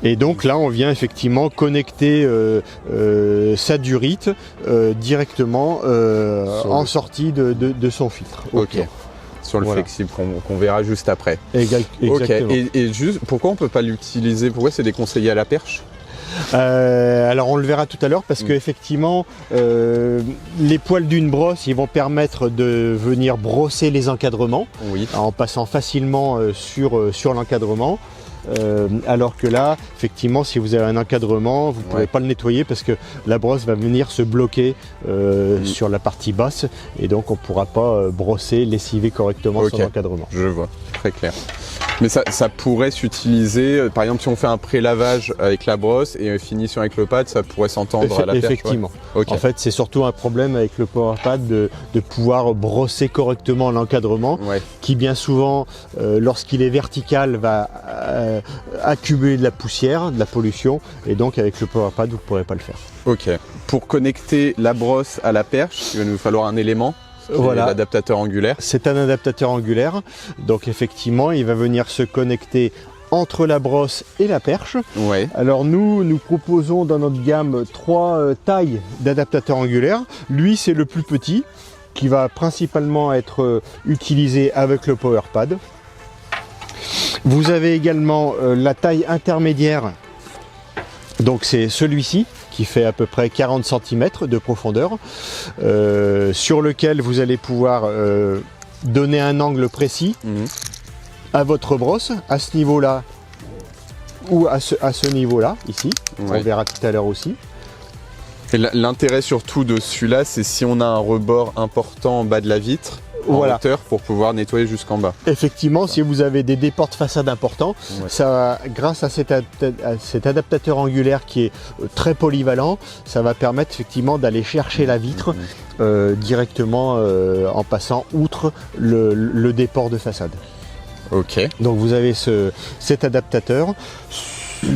Et donc là on vient effectivement connecter sa durite directement en sortie de son filtre. Ok. Sur le flexible qu'on verra juste après. Exactement. Okay. Et juste, pourquoi on ne peut pas l'utiliser? Pourquoi c'est déconseillé à la perche? Alors on le verra tout à l'heure parce que effectivement les poils d'une brosse ils vont permettre de venir brosser les encadrements en passant facilement sur l'encadrement. Alors que là, effectivement, si vous avez un encadrement, vous ne pourrez pas le nettoyer parce que la brosse va venir se bloquer sur la partie basse et donc on ne pourra pas brosser, lessiver correctement son encadrement. Je vois, très clair. Mais ça pourrait s'utiliser, par exemple si on fait un pré-lavage avec la brosse et finition avec le pad, ça pourrait s'entendre à la perche. Effectivement. En fait, c'est surtout un problème avec le power pad de pouvoir brosser correctement l'encadrement qui bien souvent, lorsqu'il est vertical, va accumuler de la poussière, de la pollution et donc avec le power pad, vous ne pourrez pas le faire. Ok. Pour connecter la brosse à la perche, il va nous falloir un élément. L'adaptateur angulaire. C'est un adaptateur angulaire, donc effectivement il va venir se connecter entre la brosse et la perche. Alors nous proposons dans notre gamme 3 tailles d'adaptateurs angulaires. Lui c'est le plus petit qui va principalement être utilisé avec le power pad. Vous avez également la taille intermédiaire, donc c'est celui-ci qui fait à peu près 40 cm de profondeur, sur lequel vous allez pouvoir donner un angle précis à votre brosse, à ce niveau-là ou à ce niveau-là, ici. On verra tout à l'heure aussi. L'intérêt surtout de celui-là, c'est si on a un rebord important en bas de la vitre, en hauteur pour pouvoir nettoyer jusqu'en bas. Effectivement, si vous avez des déports de façade importants, ça, grâce à cet adaptateur angulaire qui est très polyvalent, ça va permettre effectivement d'aller chercher la vitre directement en passant outre le déport de façade. Donc vous avez cet adaptateur.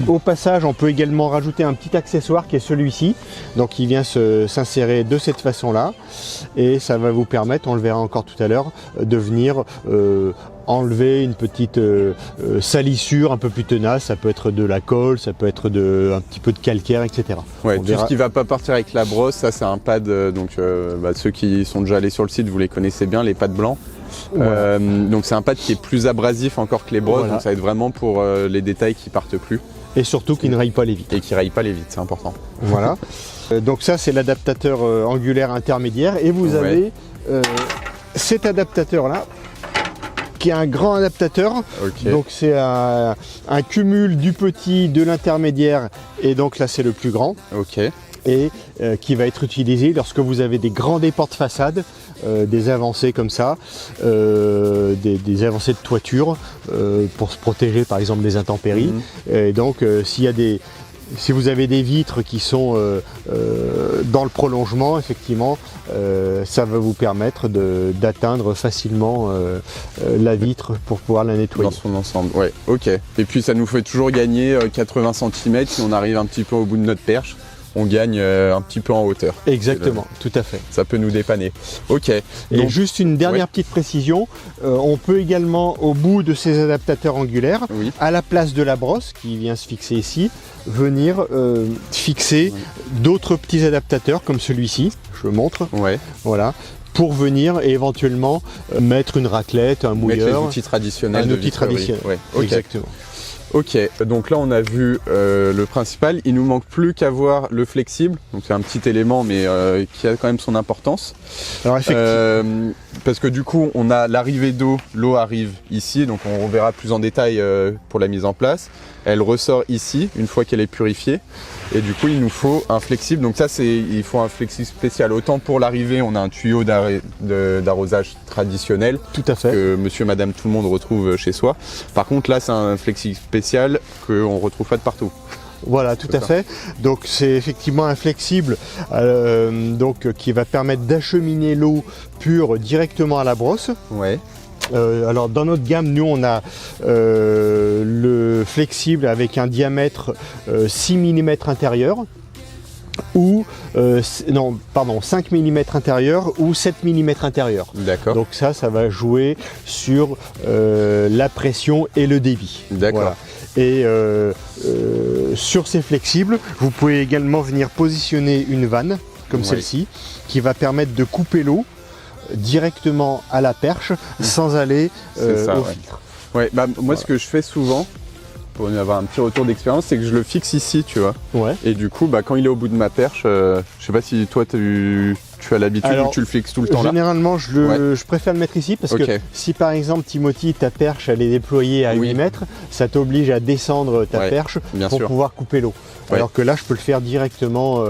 Au passage, on peut également rajouter un petit accessoire qui est celui-ci. Donc il vient s'insérer de cette façon-là et ça va vous permettre, on le verra encore tout à l'heure, de venir enlever une petite salissure un peu plus tenace. Ça peut être de la colle, ça peut être un petit peu de calcaire, etc. Tout ce qui ne va pas partir avec la brosse, ça c'est un pad, donc ceux qui sont déjà allés sur le site, vous les connaissez bien, les pads blancs. Donc c'est un pad qui est plus abrasif encore que les brosses, donc ça va être vraiment pour les détails qui partent plus. Et surtout qui ne raye pas les vitres. Et qui raye pas les vitres, c'est important. Voilà. Donc ça c'est l'adaptateur angulaire intermédiaire et vous avez cet adaptateur là qui est un grand adaptateur. Donc c'est un cumul du petit, de l'intermédiaire et donc là c'est le plus grand. Et qui va être utilisé lorsque vous avez des grands déports de façade, des avancées comme ça, des avancées de toiture pour se protéger par exemple des intempéries. Et donc si vous avez des vitres qui sont dans le prolongement, effectivement, ça va vous permettre d'atteindre facilement la vitre pour pouvoir la nettoyer. Dans son ensemble, Et puis ça nous fait toujours gagner 80 cm si on arrive un petit peu au bout de notre perche. On gagne un petit peu en hauteur. Exactement, tout à fait. Ça peut nous dépanner. Et juste une dernière petite précision, on peut également, au bout de ces adaptateurs angulaires, à la place de la brosse qui vient se fixer ici, venir fixer d'autres petits adaptateurs comme celui-ci, je montre, voilà, pour venir et éventuellement mettre une raclette, un mouilleur. Mettre les outils traditionnels un outil traditionnel. Exactement. Donc là on a vu le principal, il nous manque plus qu'à voir le flexible, donc c'est un petit élément mais qui a quand même son importance. Alors effectivement. Parce que du coup on a l'arrivée d'eau, l'eau arrive ici, donc on verra plus en détail pour la mise en place. Elle ressort ici une fois qu'elle est purifiée et du coup il nous faut un flexible, donc ça il faut un flexible spécial. Autant pour l'arrivée on a un tuyau d'arrosage traditionnel, tout à fait, que monsieur madame tout le monde retrouve chez soi. Par contre là c'est un flexible spécial qu'on ne retrouve pas de partout. Voilà, tout à fait. Donc c'est effectivement un flexible qui va permettre d'acheminer l'eau pure directement à la brosse. Alors dans notre gamme, nous on a le flexible avec un diamètre 6 mm intérieur ou 5 mm intérieur ou 7 mm intérieur. D'accord. Donc ça va jouer sur la pression et le débit. D'accord. Voilà. Et sur ces flexibles, vous pouvez également venir positionner une vanne comme celle-ci qui va permettre de couper l'eau directement à la perche sans aller au filtre. Ouais, bah, moi ce que je fais souvent pour avoir un petit retour d'expérience, c'est que je le fixe ici, tu vois. Ouais. Et du coup, bah, quand il est au bout de ma perche, je sais pas si toi tu as l'habitude ou tu le fixes tout le temps là. Généralement, je préfère le mettre ici parce que si par exemple, Timothy, ta perche elle est déployée à 8 mètres, ça t'oblige à descendre ta perche pour pouvoir couper l'eau. Alors que là, je peux le faire directement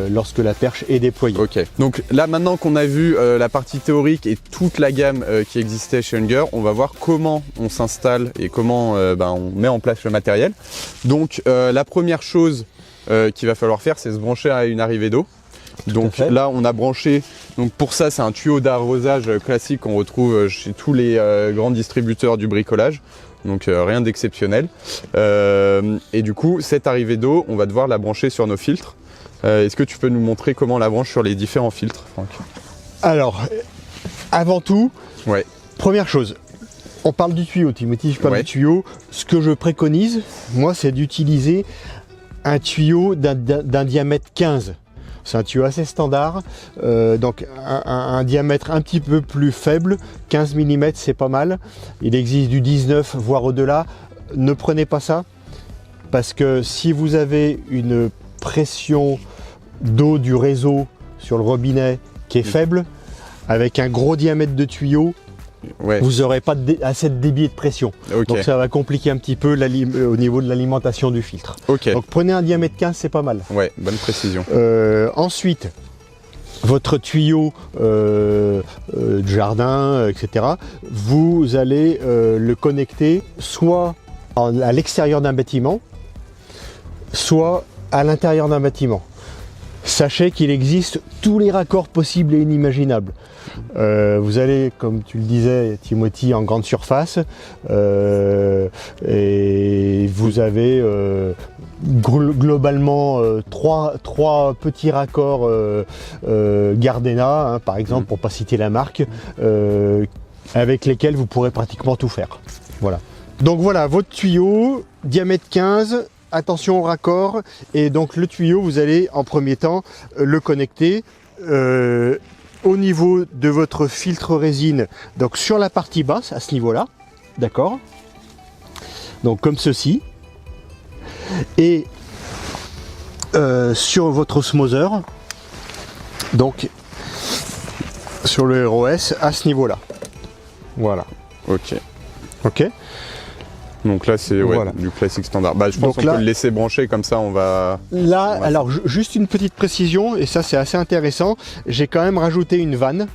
lorsque la perche est déployée. Ok. Donc là, maintenant qu'on a vu la partie théorique et toute la gamme qui existait chez Unger, on va voir comment on s'installe et comment on met en place le matériel. Donc la première chose qu'il va falloir faire, c'est se brancher à une arrivée d'eau. Donc là, on a branché. Donc pour ça, c'est un tuyau d'arrosage classique qu'on retrouve chez tous les grands distributeurs du bricolage. Donc rien d'exceptionnel. Et du coup, cette arrivée d'eau, on va devoir la brancher sur nos filtres. Est-ce que tu peux nous montrer comment on la branche sur les différents filtres, Franck? Alors, avant tout, première chose, on parle du tuyau, Timothy, je parle du tuyau. Ce que je préconise, moi, c'est d'utiliser un tuyau d'un diamètre 15. C'est un tuyau assez standard, donc un diamètre un petit peu plus faible, 15 mm c'est pas mal. Il existe du 19 voire au-delà. Ne prenez pas ça, parce que si vous avez une pression d'eau du réseau sur le robinet qui est faible, avec un gros diamètre de tuyau, vous n'aurez pas assez de débit et de pression. Donc ça va compliquer un petit peu au niveau de l'alimentation du filtre. Donc prenez un diamètre 15, c'est pas mal. Ouais, bonne précision. Ensuite, votre tuyau de jardin, etc., vous allez le connecter soit à l'extérieur d'un bâtiment, soit à l'intérieur d'un bâtiment. Sachez qu'il existe tous les raccords possibles et inimaginables. Vous allez, comme tu le disais, Timothy, en grande surface, et vous avez globalement trois petits raccords Gardena, par exemple, pour ne pas citer la marque, avec lesquels vous pourrez pratiquement tout faire. Voilà. Donc voilà, votre tuyau, diamètre 15, attention au raccord, et donc le tuyau, vous allez en premier temps le connecter au niveau de votre filtre résine, donc sur la partie basse, à ce niveau-là, d'accord? Donc comme ceci, et sur votre osmoseur, donc sur le ROS, à ce niveau-là. Voilà. Ok. Donc là, c'est du classique standard. Bah, je pense qu'on peut le laisser brancher, comme ça on va... Là, alors juste une petite précision, et ça c'est assez intéressant, j'ai quand même rajouté une vanne.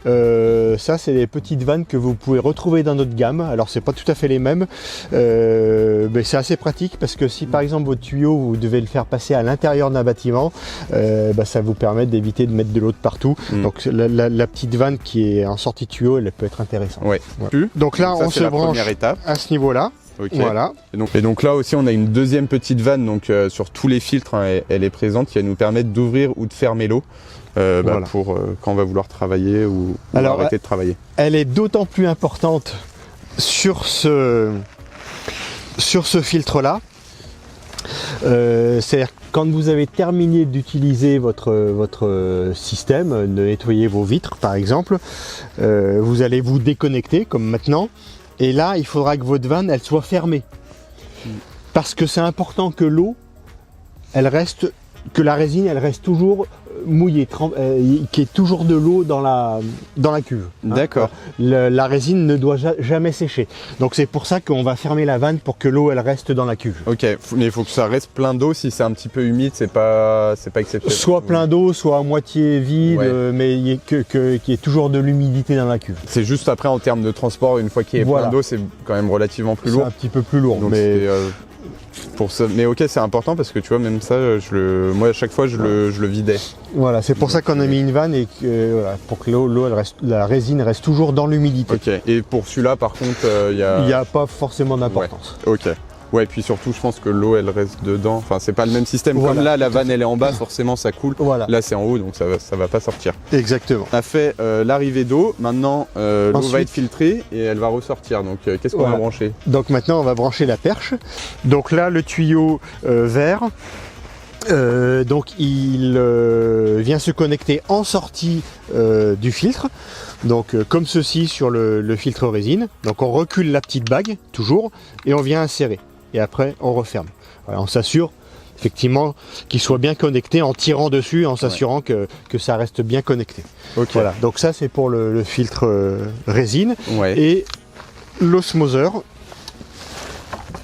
Ça, c'est les petites vannes que vous pouvez retrouver dans notre gamme. Alors c'est pas tout à fait les mêmes, mais c'est assez pratique, parce que si par exemple votre tuyau, vous devez le faire passer à l'intérieur d'un bâtiment, ça vous permet d'éviter de mettre de l'eau de partout. Donc la petite vanne qui est en sortie de tuyau, elle peut être intéressante. Donc là, on se branche à ce niveau-là. Voilà. Et donc là aussi, on a une deuxième petite vanne, donc sur tous les filtres, elle est présente, qui va nous permettre d'ouvrir ou de fermer l'eau pour quand on va vouloir travailler ou arrêter de travailler. Elle est d'autant plus importante sur ce filtre-là. C'est-à-dire quand vous avez terminé d'utiliser votre système, de nettoyer vos vitres par exemple, vous allez vous déconnecter comme maintenant. Et là, il faudra que votre vanne, elle soit fermée. Parce que c'est important que l'eau, que la résine, elle reste toujours mouillée, qu'il y ait toujours de l'eau dans la cuve. D'accord. La résine ne doit jamais sécher. Donc c'est pour ça qu'on va fermer la vanne pour que l'eau, elle reste dans la cuve. Ok, mais il faut que ça reste plein d'eau. Si c'est un petit peu humide, c'est pas exceptionnel. Soit plein d'eau, soit à moitié vide, mais qu'il y ait toujours de l'humidité dans la cuve. C'est juste après, en termes de transport, une fois qu'il y a plein d'eau, c'est quand même relativement plus lourd. C'est un petit peu plus lourd. Donc pour ça, mais ok, c'est important, parce que tu vois, même ça, moi à chaque fois je le vidais. Voilà, c'est pour ça qu'on a mis une vanne, et pour que la résine reste toujours dans l'humidité. Ok, et pour celui-là par contre, il n'y a pas forcément d'importance. Ok. Ouais, puis surtout, je pense que l'eau, elle reste dedans. Enfin, c'est pas le même système. Voilà. Comme là, la vanne, elle est en bas, forcément, ça coule. Voilà. Là, c'est en haut, donc ça va pas sortir. Exactement. On a fait l'arrivée d'eau. Maintenant, l'eau Ensuite, va être filtrée et elle va ressortir. Donc, qu'est-ce qu'on va brancher? Donc maintenant, on va brancher la perche. Donc là, le tuyau vert, donc il vient se connecter en sortie du filtre. Donc comme ceci sur le filtre résine. Donc on recule la petite bague, toujours, et on vient insérer. Et après, on referme. Voilà, on s'assure effectivement qu'il soit bien connecté en tirant dessus, en s'assurant que ça reste bien connecté. Okay. Voilà, donc ça c'est pour le filtre résine. Ouais. Et l'osmoseur,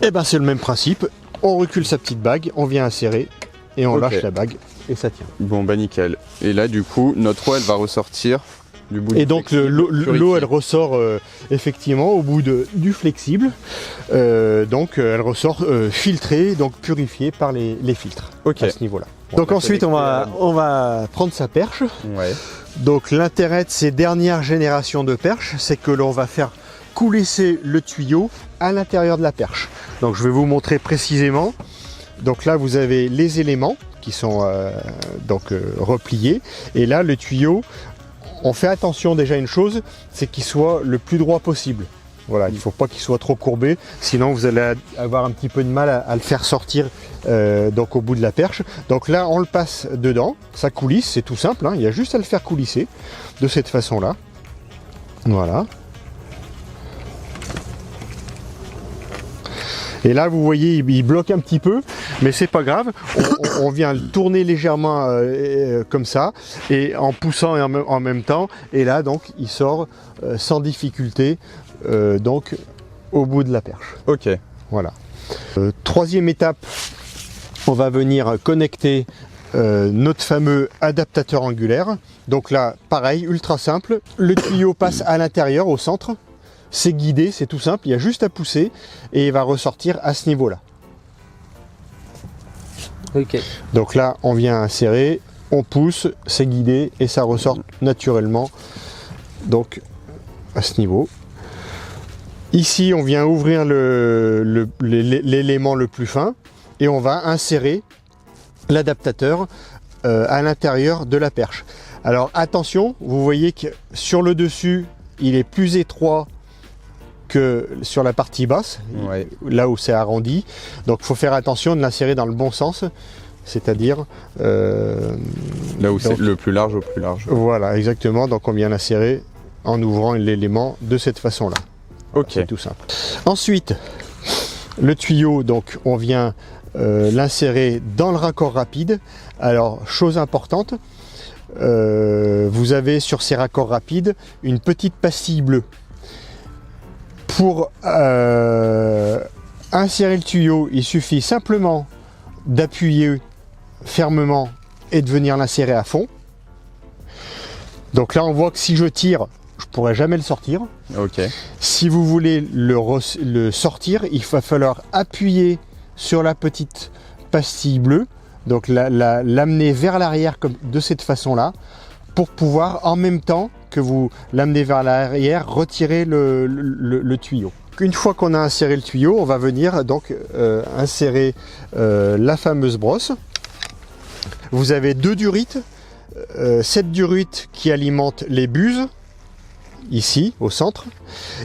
eh ben, c'est le même principe. On recule sa petite bague, on vient insérer et on lâche la bague et ça tient. Bon bah nickel. Et là du coup, notre eau elle va ressortir du bout. Et donc l'eau elle ressort effectivement au bout du flexible. Donc elle ressort filtrée, donc purifiée par les filtres à ce niveau-là. Donc ensuite on va prendre sa perche. Ouais. Donc l'intérêt de ces dernières générations de perches, c'est que l'on va faire coulisser le tuyau à l'intérieur de la perche. Donc je vais vous montrer précisément. Donc là vous avez les éléments qui sont repliés. Et là le tuyau, on fait attention déjà à une chose, c'est qu'il soit le plus droit possible. Voilà, il ne faut pas qu'il soit trop courbé, sinon vous allez avoir un petit peu de mal à le faire sortir donc au bout de la perche. Donc là on le passe dedans, ça coulisse, c'est tout simple, hein, il y a juste à le faire coulisser de cette façon-là. Voilà. Et là vous voyez il bloque un petit peu, mais c'est pas grave, on vient le tourner légèrement comme ça, et en poussant en même temps, et là donc il sort sans difficulté donc au bout de la perche. Ok. Voilà. Troisième étape, on va venir connecter notre fameux adaptateur angulaire. Donc là pareil, ultra simple, le tuyau passe à l'intérieur, au centre. C'est guidé, c'est tout simple, il y a juste à pousser et il va ressortir à ce niveau-là. Ok. Donc là, on vient insérer, on pousse, c'est guidé et ça ressort naturellement donc à ce niveau. Ici, on vient ouvrir l'élément le plus fin et on va insérer l'adaptateur à l'intérieur de la perche. Alors attention, vous voyez que sur le dessus, il est plus étroit que sur la partie basse, ouais, là où c'est arrondi. Donc il faut faire attention de l'insérer dans le bon sens, c'est-à-dire là où c'est le plus large au plus large. Voilà, exactement. Donc on vient l'insérer en ouvrant l'élément de cette façon-là. Ok. C'est tout simple. Ensuite, le tuyau, donc on vient l'insérer dans le raccord rapide. Alors, chose importante, vous avez sur ces raccords rapides une petite pastille bleue. Pour insérer le tuyau, il suffit simplement d'appuyer fermement et de venir l'insérer à fond. Donc là, on voit que si je tire, je ne pourrai jamais le sortir. Ok. Si vous voulez le sortir, il va falloir appuyer sur la petite pastille bleue, donc l'amener vers l'arrière de cette façon-là, pour pouvoir en même temps que vous l'amenez vers l'arrière, retirer le tuyau. Une fois qu'on a inséré le tuyau, on va venir donc insérer la fameuse brosse. Vous avez deux durites, cette durite qui alimente les buses, ici au centre,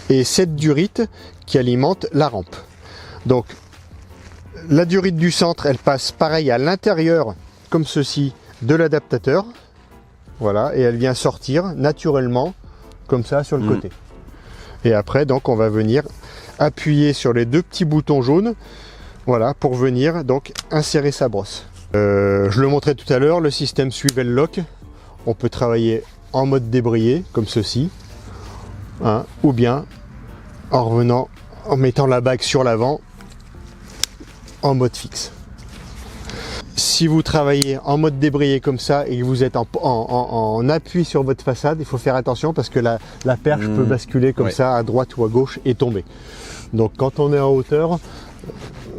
et cette durite qui alimente la rampe. Donc la durite du centre, elle passe pareil à l'intérieur, comme ceci, de l'adaptateur. Voilà, et elle vient sortir naturellement, comme ça, sur le côté. Et après, donc, on va venir appuyer sur les deux petits boutons jaunes, voilà, pour venir donc insérer sa brosse. Je le montrais tout à l'heure, le système Swivel Lock, on peut travailler en mode débrayé, comme ceci, hein, ou bien en revenant, en mettant la bague sur l'avant, en mode fixe. Si vous travaillez en mode débrayé comme ça et que vous êtes en appui sur votre façade, il faut faire attention parce que la perche peut basculer comme ça à droite ou à gauche et tomber. Donc quand on est en hauteur,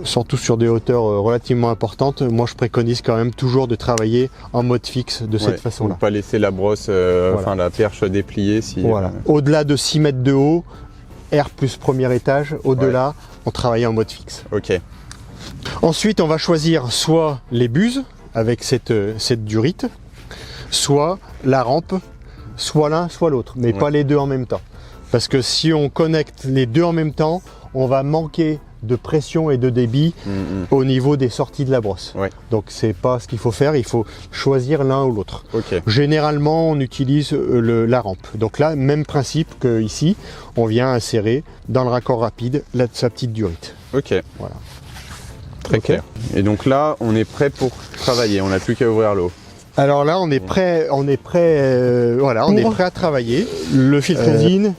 surtout sur des hauteurs relativement importantes, moi je préconise quand même toujours de travailler en mode fixe de cette façon-là. Pas laisser la brosse, enfin la perche dépliée. Si, voilà. Au-delà de 6 mètres de haut, R plus premier étage. Au-delà, on travaille en mode fixe. Ok. Ensuite, on va choisir soit les buses avec cette durite, soit la rampe, soit l'un, soit l'autre, mais pas les deux en même temps. Parce que si on connecte les deux en même temps, on va manquer de pression et de débit au niveau des sorties de la brosse. Donc c'est pas ce qu'il faut faire, il faut choisir l'un ou l'autre. Généralement on utilise la rampe. Donc là, même principe que ici, on vient insérer dans le raccord rapide sa petite durite. Ok. Voilà. Très clair. Et donc là, on est prêt pour travailler, on n'a plus qu'à ouvrir l'eau. Alors là, on est prêt à travailler. Le filtre résine,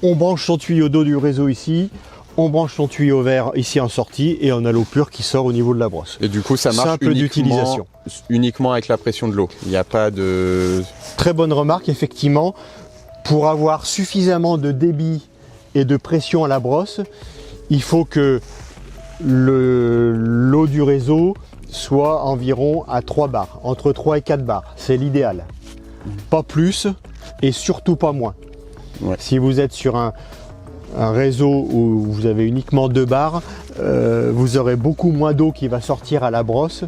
on branche son tuyau d'eau du réseau ici, on branche son tuyau vert ici en sortie et on a l'eau pure qui sort au niveau de la brosse. Et du coup, ça marche uniquement avec la pression de l'eau. Il n'y a pas de... Très bonne remarque, effectivement. Pour avoir suffisamment de débit et de pression à la brosse, il faut que l'eau du réseau soit environ à 3 bars, entre 3 et 4 bars. C'est l'idéal. Pas plus et surtout pas moins. Si vous êtes sur un réseau où vous avez uniquement 2 bars, vous aurez beaucoup moins d'eau qui va sortir à la brosse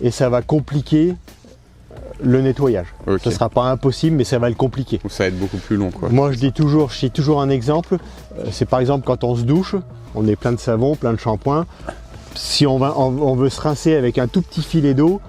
et ça va compliquer le nettoyage. Ce ne sera pas impossible, mais ça va le compliquer. Ça va être beaucoup plus long, quoi. Moi, je dis toujours un exemple. C'est par exemple quand on se douche, on est plein de savon, plein de shampoing. Si on veut se rincer avec un tout petit filet d'eau,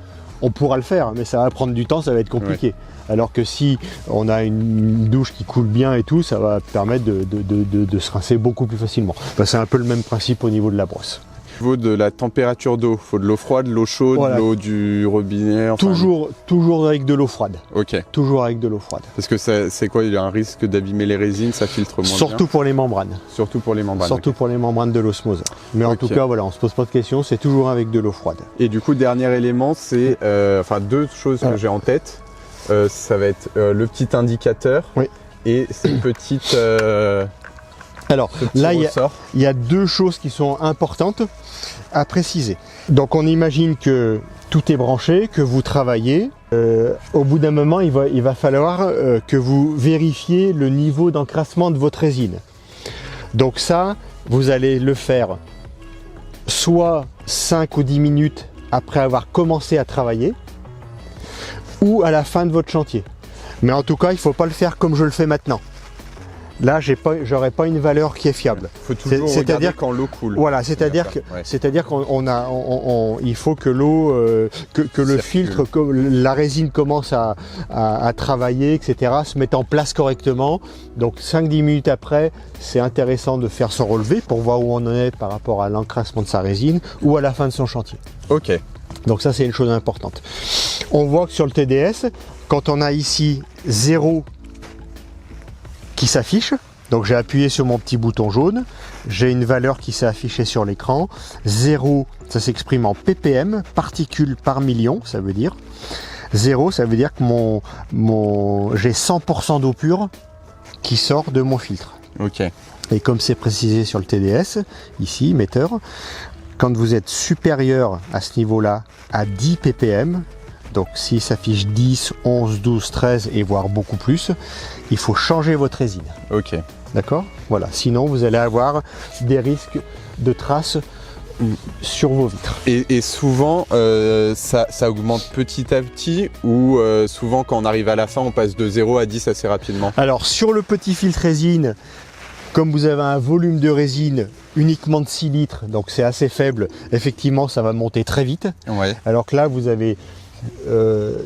on pourra le faire, mais ça va prendre du temps, ça va être compliqué. Alors que si on a une douche qui coule bien et tout, ça va permettre de se rincer beaucoup plus facilement. C'est un peu le même principe au niveau de la brosse. Au niveau de la température d'eau, il faut de l'eau froide, de l'eau chaude, de l'eau du robinet. Toujours avec de l'eau froide. Ok. Toujours avec de l'eau froide. Parce que c'est quoi, il y a un risque d'abîmer les résines, ça filtre moins Surtout bien. Pour les membranes. Surtout pour les membranes. Surtout pour les membranes de l'osmose. Mais en tout cas, voilà, on se pose pas de questions, c'est toujours avec de l'eau froide. Et du coup, dernier élément, c'est deux choses que j'ai en tête. Ça va être le petit indicateur et cette petite. Alors là, il y a deux choses qui sont importantes à préciser. Donc on imagine que tout est branché, que vous travaillez. Au bout d'un moment, il va falloir que vous vérifiez le niveau d'encrassement de votre résine. Donc ça, vous allez le faire soit 5 ou 10 minutes après avoir commencé à travailler, ou à la fin de votre chantier. Mais en tout cas, il ne faut pas le faire comme je le fais maintenant. Là, j'aurai pas une valeur qui est fiable. Il faut toujours regarder quand l'eau coule. Voilà, c'est-à-dire qu'il faut que l'eau, que le filtre, que la résine commence à travailler, etc., se mette en place correctement. Donc 5-10 minutes après, c'est intéressant de faire son relevé pour voir où on en est par rapport à l'encrassement de sa résine ou à la fin de son chantier. Ok. Donc ça, c'est une chose importante. On voit que sur le TDS, quand on a ici 0 qui s'affiche, donc j'ai appuyé sur mon petit bouton jaune, j'ai une valeur qui s'est affichée sur l'écran. 0, ça s'exprime en ppm, particules par million, ça veut dire. 0, ça veut dire que j'ai 100% d'eau pure qui sort de mon filtre. Ok. Et comme c'est précisé sur le TDS, ici, metteur, quand vous êtes supérieur à ce niveau-là, à 10 ppm, donc s'il s'affiche 10, 11, 12, 13 et voire beaucoup plus, il faut changer votre résine. Ok. D'accord ? Voilà, sinon vous allez avoir des risques de traces sur vos vitres. Et souvent, ça augmente petit à petit ou souvent quand on arrive à la fin, on passe de 0 à 10 assez rapidement? Alors sur le petit filtre résine, comme vous avez un volume de résine uniquement de 6 litres, donc c'est assez faible, effectivement ça va monter très vite. Ouais. Alors que là vous avez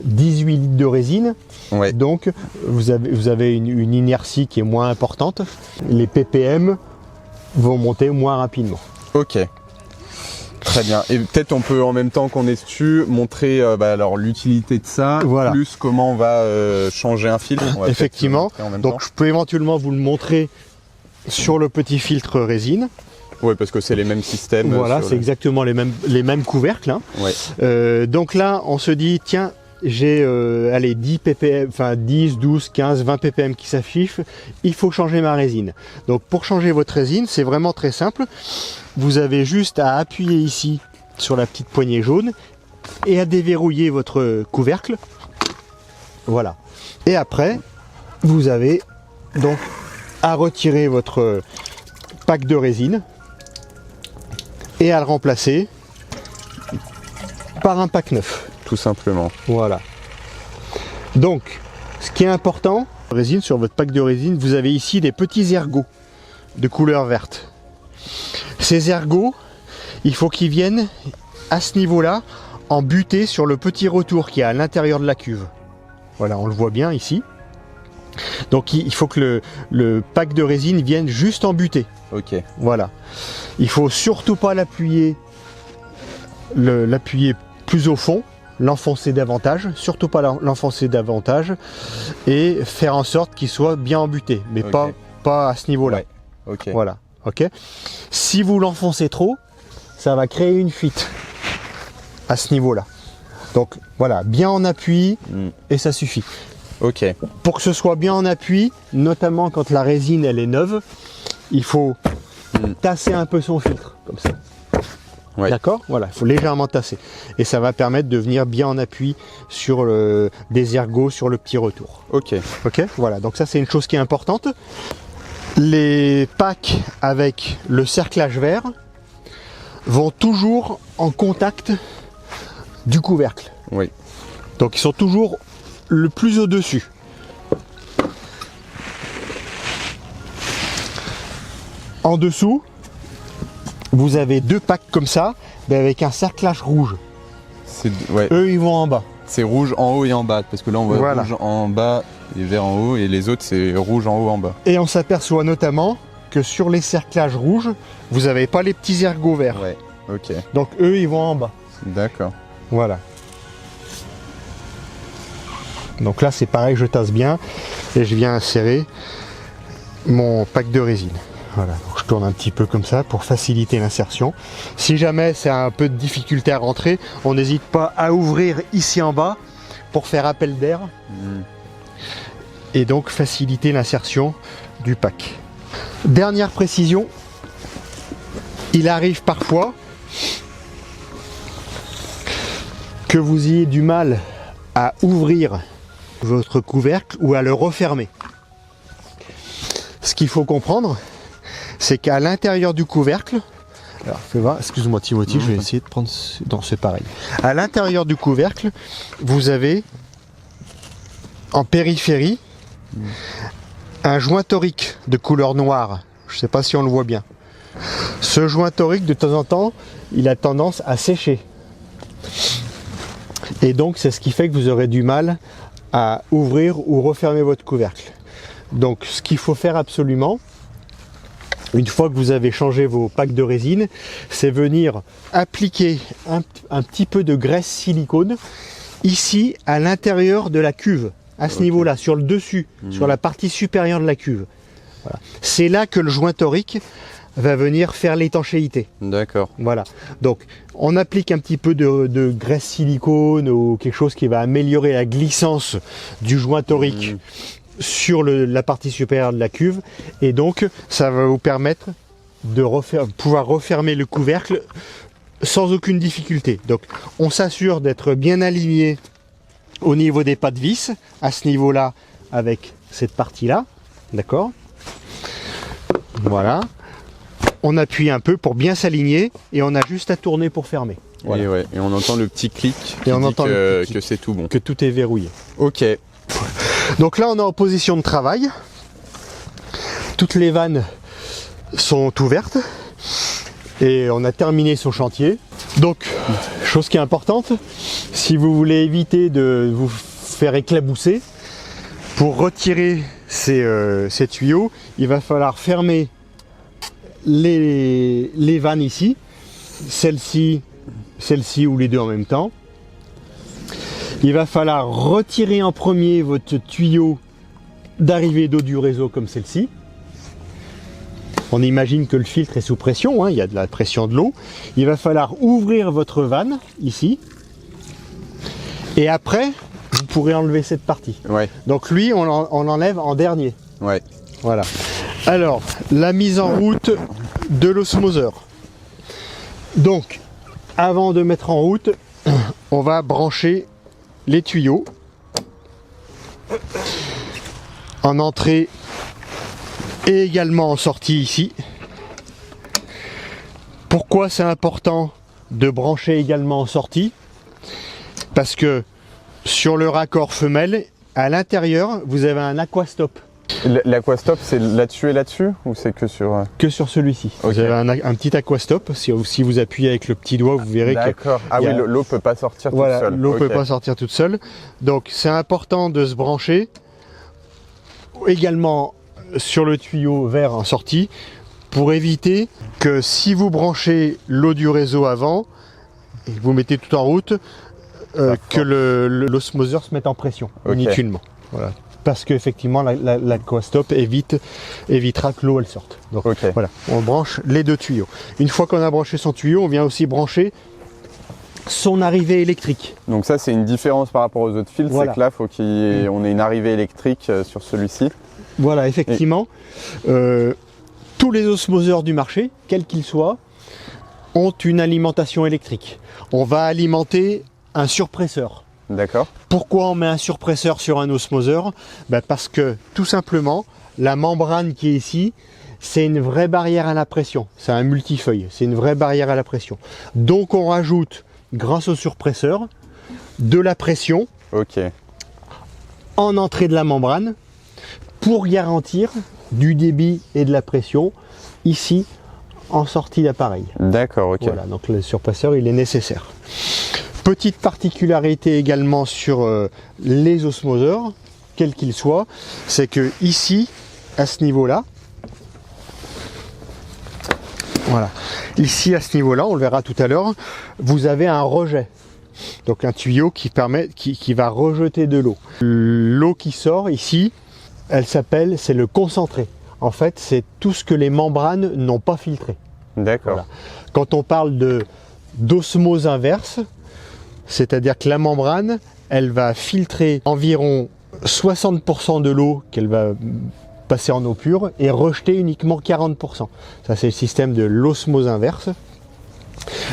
18 litres de résine, donc vous avez une inertie qui est moins importante. Les ppm vont monter moins rapidement. Ok. Très bien. Et peut-être on peut en même temps qu'on est dessus montrer alors l'utilité de ça, plus comment on va changer un filtre. Effectivement. Donc je peux éventuellement vous le montrer sur le petit filtre résine. Oui, parce que c'est les mêmes systèmes. Voilà, c'est exactement les mêmes couvercles. Hein. Ouais. Donc là, on se dit, tiens, j'ai 10 ppm, enfin 10, 12, 15, 20 ppm qui s'affichent, il faut changer ma résine. Donc pour changer votre résine, c'est vraiment très simple. Vous avez juste à appuyer ici sur la petite poignée jaune et à déverrouiller votre couvercle. Voilà. Et après, vous avez donc à retirer votre pack de résine et à le remplacer par un pack neuf. Tout simplement. Voilà. Donc, ce qui est important, résine, sur votre pack de résine, vous avez ici des petits ergots de couleur verte. Ces ergots, il faut qu'ils viennent à ce niveau-là en butée sur le petit retour qui est à l'intérieur de la cuve. Voilà, on le voit bien ici. Donc il faut que le pack de résine vienne juste en butée. Ok. Voilà. Il faut surtout pas l'appuyer plus au fond, l'enfoncer davantage, surtout pas l'enfoncer davantage, et faire en sorte qu'il soit bien embuté, mais Ok. pas à ce niveau-là. Ouais. Ok. Voilà. Ok. Si vous l'enfoncez trop, ça va créer une fuite à ce niveau-là. Donc voilà, bien en appui et ça suffit. Ok. Pour que ce soit bien en appui, notamment quand la résine elle est neuve, il faut tasser un peu son filtre, comme ça. Ouais. D'accord. Voilà, il faut légèrement tasser. Et ça va permettre de venir bien en appui sur des ergots sur le petit retour. Ok. Ok. Voilà, donc ça c'est une chose qui est importante. Les packs avec le cerclage vert vont toujours en contact du couvercle. Oui. Donc ils sont toujours le plus au-dessus. En dessous, vous avez deux packs comme ça, mais avec un cerclage rouge. Ouais. Eux, ils vont en bas. C'est rouge en haut et en bas, parce que là on voit Voilà. rouge en bas et vert en haut, et les autres c'est rouge en haut en bas. Et on s'aperçoit notamment que sur les cerclages rouges, vous n'avez pas les petits ergots verts. Ouais. Ok. Donc eux, ils vont en bas. D'accord. Voilà. Donc là, c'est pareil, je tasse bien et je viens insérer mon pack de résine. Voilà, donc je tourne un petit peu comme ça pour faciliter l'insertion. Si jamais c'est un peu de difficulté à rentrer, on n'hésite pas à ouvrir ici en bas pour faire appel d'air et donc faciliter l'insertion du pack. Dernière précision, il arrive parfois que vous ayez du mal à ouvrir votre couvercle ou à le refermer. Ce qu'il faut comprendre, c'est qu'à l'intérieur du couvercle, alors fais voir, excuse-moi Timothy, je vais essayer de prendre, non c'est pareil. À l'intérieur du couvercle, vous avez en périphérie un joint torique de couleur noire. Je ne sais pas si on le voit bien. Ce joint torique, de temps en temps, il a tendance à sécher. Et donc c'est ce qui fait que vous aurez du mal à ouvrir ou refermer votre couvercle. Donc ce qu'il faut faire absolument, une fois que vous avez changé vos packs de résine, c'est venir appliquer un petit peu de graisse silicone ici à l'intérieur de la cuve, à ce niveau-là, sur le dessus, sur la partie supérieure de la cuve. Voilà. C'est là que le joint torique va venir faire l'étanchéité. D'accord. Voilà. Donc on applique un petit peu de graisse silicone ou quelque chose qui va améliorer la glissance du joint torique sur la partie supérieure de la cuve, et donc ça va vous permettre de pouvoir refermer le couvercle sans aucune difficulté. Donc on s'assure d'être bien aligné au niveau des pas de vis, à ce niveau-là, avec cette partie-là, d'accord? Voilà. On appuie un peu pour bien s'aligner et on a juste à tourner pour fermer. Voilà. Et on entend le petit clic qui on dit entend le petit clic. que c'est tout bon. Que tout est verrouillé. Ok. Donc là on est en position de travail. Toutes les vannes sont ouvertes et on a terminé son chantier. Donc, chose qui est importante, si vous voulez éviter de vous faire éclabousser, pour retirer ces tuyaux, il va falloir fermer les vannes ici, celle-ci ou les deux en même temps. Il va falloir retirer en premier votre tuyau d'arrivée d'eau du réseau comme celle-ci. On imagine que le filtre est sous pression, hein, il y a de la pression de l'eau. Il va falloir ouvrir votre vanne ici. Et après, vous pourrez enlever cette partie. Ouais. Donc lui, on l'enlève en dernier. Ouais. Voilà. Alors, la mise en route de l'osmoseur. Donc, avant de mettre en route, on va brancher les tuyaux en entrée et également en sortie ici. Pourquoi c'est important de brancher également en sortie? Parce que sur le raccord femelle, à l'intérieur, vous avez un aquastop. L'aquastop, c'est là-dessus et là-dessus ou c'est que sur... Que sur celui-ci. Okay. Vous avez un petit aquastop. Si vous appuyez avec le petit doigt, vous verrez que... D'accord. Ah oui, l'eau ne peut pas sortir toute seule. L'eau ne peut pas sortir toute seule. Donc c'est important de se brancher également sur le tuyau vert en sortie pour éviter que si vous branchez l'eau du réseau avant et que vous mettez tout en route, que l'osmoseur se mette en pression inutilement. Voilà. Parce qu'effectivement l'aquastop évitera que l'eau elle sorte. Donc voilà, on branche les deux tuyaux. Une fois qu'on a branché son tuyau, on vient aussi brancher son arrivée électrique. Donc ça c'est une différence par rapport aux autres filtres, c'est que là il faut qu'on ait une arrivée électrique sur celui-ci. Voilà, effectivement. Tous les osmoseurs du marché, quels qu'ils soient, ont une alimentation électrique. On va alimenter un surpresseur. D'accord. Pourquoi on met un surpresseur sur un osmoseur? Parce que tout simplement, la membrane qui est ici, c'est une vraie barrière à la pression. C'est un multifeuille, c'est une vraie barrière à la pression. Donc on rajoute, grâce au surpresseur, de la pression en entrée de la membrane pour garantir du débit et de la pression ici en sortie d'appareil. D'accord, ok. Voilà, donc le surpresseur il est nécessaire. Petite particularité également sur les osmoseurs, quels qu'ils soient, c'est que ici, à ce niveau-là, voilà, ici à ce niveau-là, on le verra tout à l'heure, vous avez un rejet. Donc un tuyau qui va rejeter de l'eau. L'eau qui sort ici, c'est le concentré. En fait, c'est tout ce que les membranes n'ont pas filtré. D'accord. Voilà. Quand on parle d'osmose inverse, c'est-à-dire que la membrane, elle va filtrer environ 60% de l'eau qu'elle va passer en eau pure et rejeter uniquement 40%. Ça, c'est le système de l'osmose inverse.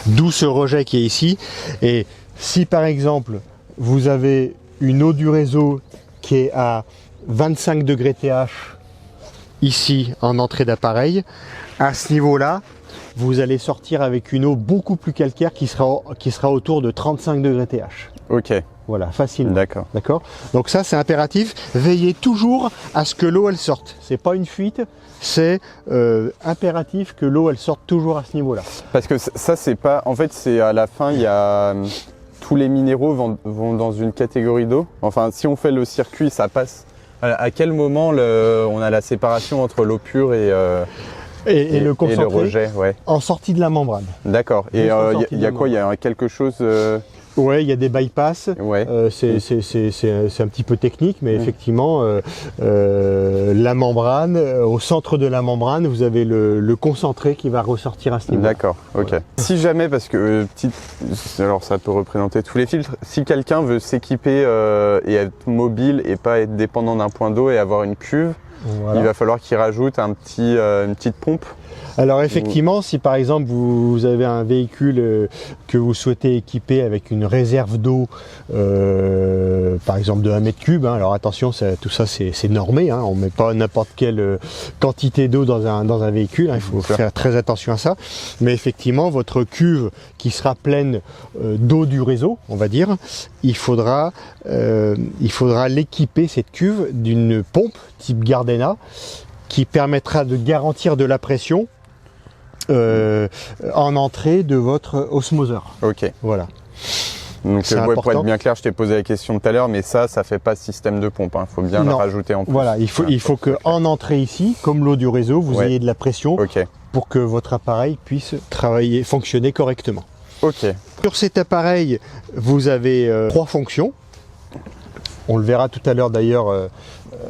D'où ce rejet qui est ici. Et si par exemple, vous avez une eau du réseau qui est à 25 degrés TH ici en entrée d'appareil, à ce niveau-là, vous allez sortir avec une eau beaucoup plus calcaire qui sera autour de 35 degrés TH. Ok. Voilà, facilement. D'accord. D'accord. Donc ça, c'est impératif. Veillez toujours à ce que l'eau elle sorte. C'est pas une fuite, c'est impératif que l'eau elle sorte toujours à ce niveau-là. Parce que ça, c'est pas. En fait, c'est à la fin, il y a tous les minéraux vont dans une catégorie d'eau. Enfin, si on fait le circuit, ça passe. À quel moment on a la séparation entre l'eau pure et le concentré, et le rejet, en sortie de la membrane. D'accord. Et il y a quoi? Il y a quelque chose Ouais, il y a des bypass. C'est un petit peu technique, mais effectivement, la membrane, au centre de la membrane, vous avez le concentré qui va ressortir à ce niveau. D'accord, ok. Voilà. Si jamais, parce que alors ça peut représenter tous les filtres, si quelqu'un veut s'équiper et être mobile et pas être dépendant d'un point d'eau et avoir une cuve, il va falloir qu'il rajoute une petite pompe. Alors effectivement, si par exemple vous avez un véhicule que vous souhaitez équiper avec une réserve d'eau, par exemple de 1 mètre cube, alors attention, tout ça c'est normé, on ne met pas n'importe quelle quantité d'eau dans un véhicule, il faut faire très attention à ça. Mais effectivement, votre cuve qui sera pleine d'eau du réseau, on va dire, il faudra l'équiper, cette cuve, d'une pompe type Gardena qui permettra de garantir de la pression en entrée de votre osmoseur. Ok. Voilà. Donc pour être bien clair, je t'ai posé la question tout à l'heure, mais ça fait pas système de pompe. Faut bien le rajouter en plus. Voilà, il faut que en entrée ici, comme l'eau du réseau, vous ayez de la pression pour que votre appareil puisse fonctionner correctement. Ok. Sur cet appareil, vous avez 3 fonctions. On le verra tout à l'heure d'ailleurs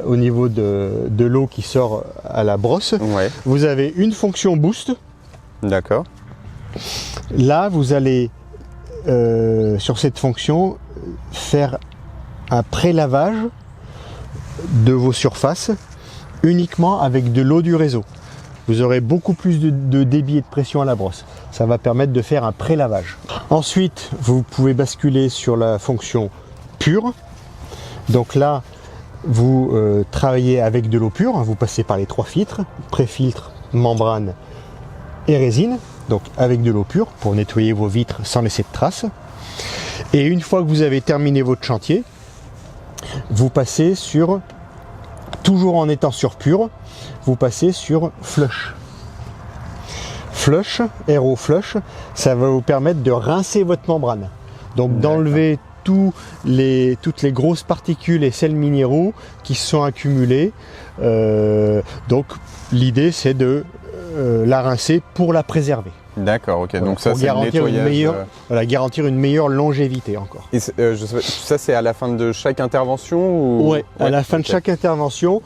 au niveau de l'eau qui sort à la brosse. Vous avez une fonction boost. D'accord. Là, vous allez, sur cette fonction, faire un pré-lavage de vos surfaces uniquement avec de l'eau du réseau. Vous aurez beaucoup plus de débit et de pression à la brosse. Ça va permettre de faire un pré-lavage. Ensuite, vous pouvez basculer sur la fonction pure. Donc là, vous travaillez avec de l'eau pure. Vous passez par les 3 filtres, pré-filtre, membrane et résine. donc avec de l'eau pure pour nettoyer vos vitres sans laisser de traces. Et une fois que vous avez terminé votre chantier, vous passez sur, toujours en étant sur pur, vous passez sur flush. Flush, RO Flush, ça va vous permettre de rincer votre membrane. Donc d'enlever toutes les grosses particules et sels minéraux qui se sont accumulés. Donc l'idée c'est de la rincer pour la préserver. D'accord, ok. Voilà, donc ça c'est le garantir nettoyage. garantir une meilleure longévité encore. Et ça c'est à la fin de chaque intervention ou... Ouais, à la fin de chaque intervention.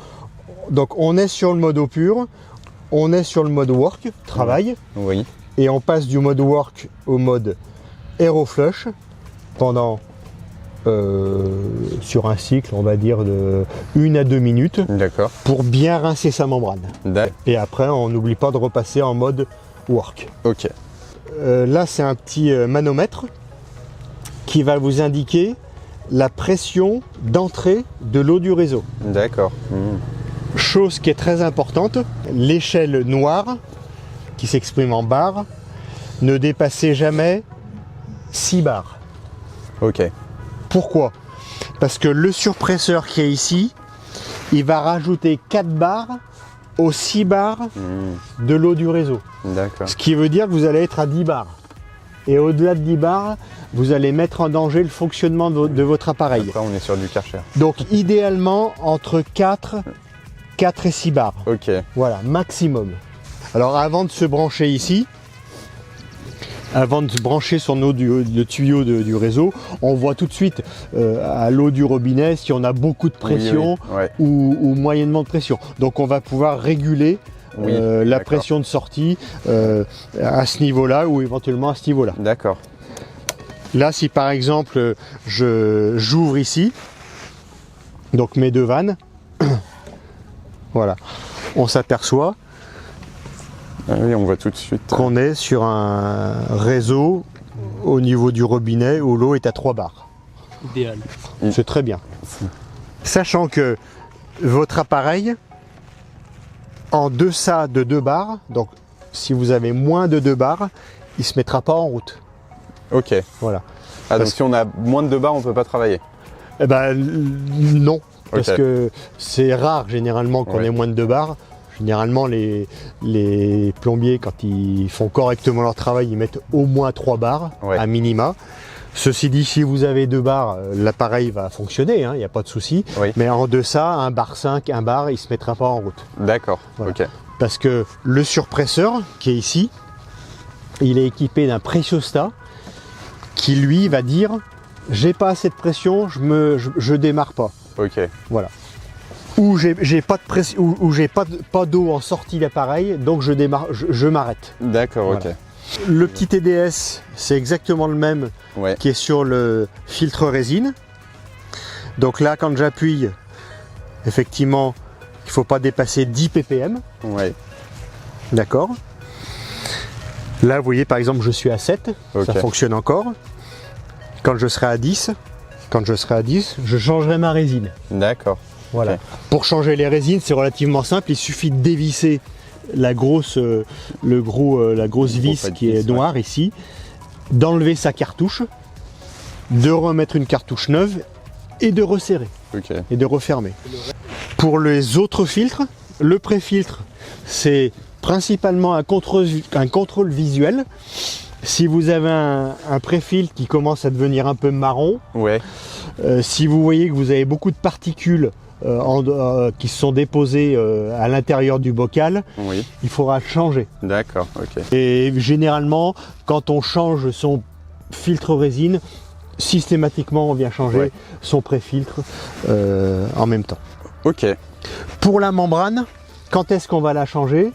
Donc on est sur le mode eau pure, on est sur le mode work, travail, Oui. et on passe du mode work au mode Aero Flush pendant sur un cycle, on va dire de 1 à 2 minutes D'accord. pour bien rincer sa membrane. D'accord. Et après, on n'oublie pas de repasser en mode work. Ok. Là, c'est un petit manomètre qui va vous indiquer la pression d'entrée de l'eau du réseau. D'accord. Chose qui est très importante, l'échelle noire, qui s'exprime en bar, ne dépassait jamais 6 bars. Ok. Pourquoi? Parce que le surpresseur qui est ici, il va rajouter 4 bars aux 6 bars de l'eau du réseau. D'accord. Ce qui veut dire que vous allez être à 10 bars. Et au-delà de 10 bars, vous allez mettre en danger le fonctionnement de votre appareil. Après, on est sur du Karcher. Donc idéalement, entre 4 et 6 bars. Ok. Voilà, maximum. Alors avant de se brancher ici, avant de se brancher sur le tuyau du réseau, on voit tout de suite à l'eau du robinet si on a beaucoup de pression Oui. Ouais. ou moyennement de pression. Donc on va pouvoir réguler la d'accord. pression de sortie à ce niveau-là ou éventuellement à ce niveau-là. D'accord. Là, si par exemple j'ouvre ici, donc mes 2 vannes, voilà, on s'aperçoit Ah oui, on voit tout de suite. qu'on est sur un réseau au niveau du robinet où l'eau est à 3 bars. Idéal. C'est très bien. Sachant que votre appareil, en deçà de 2 bars, donc si vous avez moins de 2 bars, il ne se mettra pas en route. Ok. Voilà. Ah, donc Parce- si on a moins de 2 bars, on peut pas travailler. Eh ben non, parce Ok. que c'est rare généralement qu'on Ouais. ait moins de 2 bars. Généralement les plombiers, quand ils font correctement leur travail, ils mettent au moins 3 bars Ouais. à minima. Ceci dit, si vous avez 2 bars, l'appareil va fonctionner, il n'y a pas de souci. Oui. Mais en deçà, 1 bar 5, 1 bar, il ne se mettra pas en route. D'accord. Voilà. Ok. Parce que le surpresseur qui est ici, il est équipé d'un pressiostat qui lui va dire j'ai pas assez de pression, je démarre pas. Ok. Voilà. Ou j'ai pas de pression, ou j'ai pas d'eau en sortie d'appareil, donc je démarre, je m'arrête. D'accord. Voilà. Ok. Le petit TDS, c'est exactement le même Ouais. qui est sur le filtre résine. Donc là, quand j'appuie, effectivement, il ne faut pas dépasser 10 ppm. Ouais. D'accord. Là, vous voyez, par exemple, je suis à 7, Ok. ça fonctionne encore. Quand je serai à 10, je changerai ma résine. D'accord. Voilà. Ok. Pour changer les résines, c'est relativement simple. Il suffit de dévisser la grosse vis pas de qui est vis, ouais. noire ici, d'enlever sa cartouche, de remettre une cartouche neuve et de resserrer Ok. et de refermer. Pour les autres filtres, le pré-filtre, c'est principalement un contrôle visuel. Si vous avez un pré-filtre qui commence à devenir un peu marron, Ouais. si vous voyez que vous avez beaucoup de particules qui se sont déposées à l'intérieur du bocal, Oui. il faudra le changer. D'accord. Ok. Et généralement, quand on change son filtre résine, systématiquement on vient changer Ouais. son pré-filtre en même temps. Ok. Pour la membrane, quand est-ce qu'on va la changer?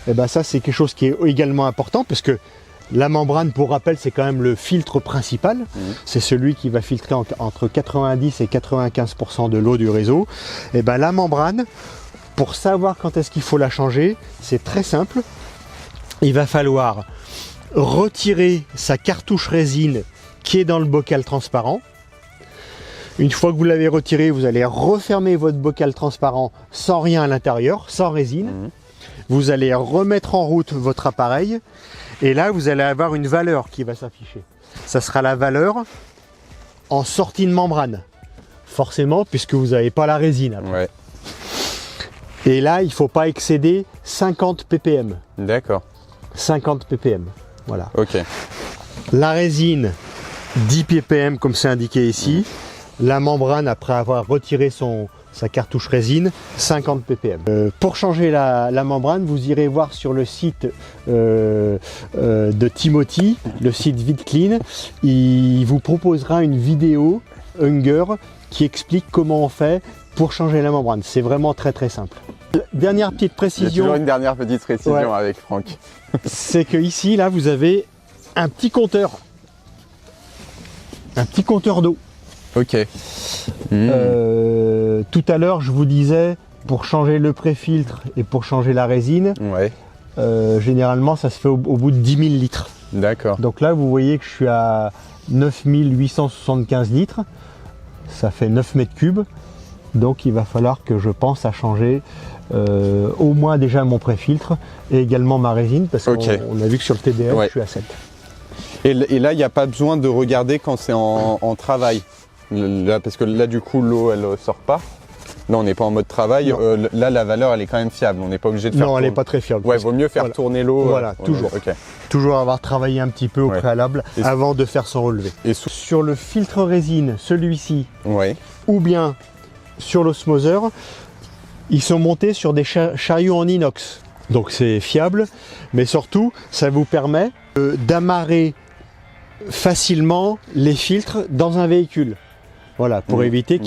Eh ben ça, c'est quelque chose qui est également important parce que la membrane, pour rappel, c'est quand même le filtre principal. C'est celui qui va filtrer entre 90 et 95% de l'eau du réseau. Et ben la membrane, pour savoir quand est-ce qu'il faut la changer, c'est très simple. Il va falloir retirer sa cartouche résine qui est dans le bocal transparent. Une fois que vous l'avez retiré, vous allez refermer votre bocal transparent sans rien à l'intérieur, sans résine. Vous allez remettre en route votre appareil Et là, vous allez avoir une valeur qui va s'afficher. Ça sera la valeur en sortie de membrane. Forcément, puisque vous n'avez pas la résine après. Ouais. Et là, il ne faut pas excéder 50 ppm. D'accord. 50 ppm. Voilà. Ok. La résine, 10 ppm comme c'est indiqué ici. La membrane, après avoir retiré sa cartouche résine, 50 ppm. Pour changer la membrane, vous irez voir sur le site de Timothy, le site VidClean. Il vous proposera une vidéo Unger qui explique comment on fait pour changer la membrane. C'est vraiment très très simple. Dernière petite Il y a précision. toujours une dernière petite précision Ouais. avec Franck. C'est que ici, là, vous avez un petit compteur. Un petit compteur d'eau. Ok. Tout à l'heure, je vous disais, pour changer le pré-filtre et pour changer la résine, Ouais. généralement, ça se fait au bout de 10 000 litres. D'accord. Donc là, vous voyez que je suis à 9875 litres. Ça fait 9 mètres cubes. Donc, il va falloir que je pense à changer au moins déjà mon pré-filtre et également ma résine, parce qu'on a vu que sur le TDF, Ouais. je suis à 7. Et là, il n'y a pas besoin de regarder quand c'est en travail. Là, parce que là, du coup, l'eau, elle sort pas. Là, on n'est pas en mode travail. Là, la valeur, elle est quand même fiable. On n'est pas obligé de faire Non, elle n'est pas très fiable. Ouais, vaut mieux faire Voilà. tourner l'eau. Voilà, toujours. Ok. Toujours avoir travaillé un petit peu au Ouais. préalable Et avant de faire son relevé. Et Sur le filtre résine, celui-ci, ouais. ou bien sur l'osmoseur, ils sont montés sur des chariots en inox. Donc c'est fiable, mais surtout, ça vous permet d'amarrer facilement les filtres dans un véhicule. Voilà, pour éviter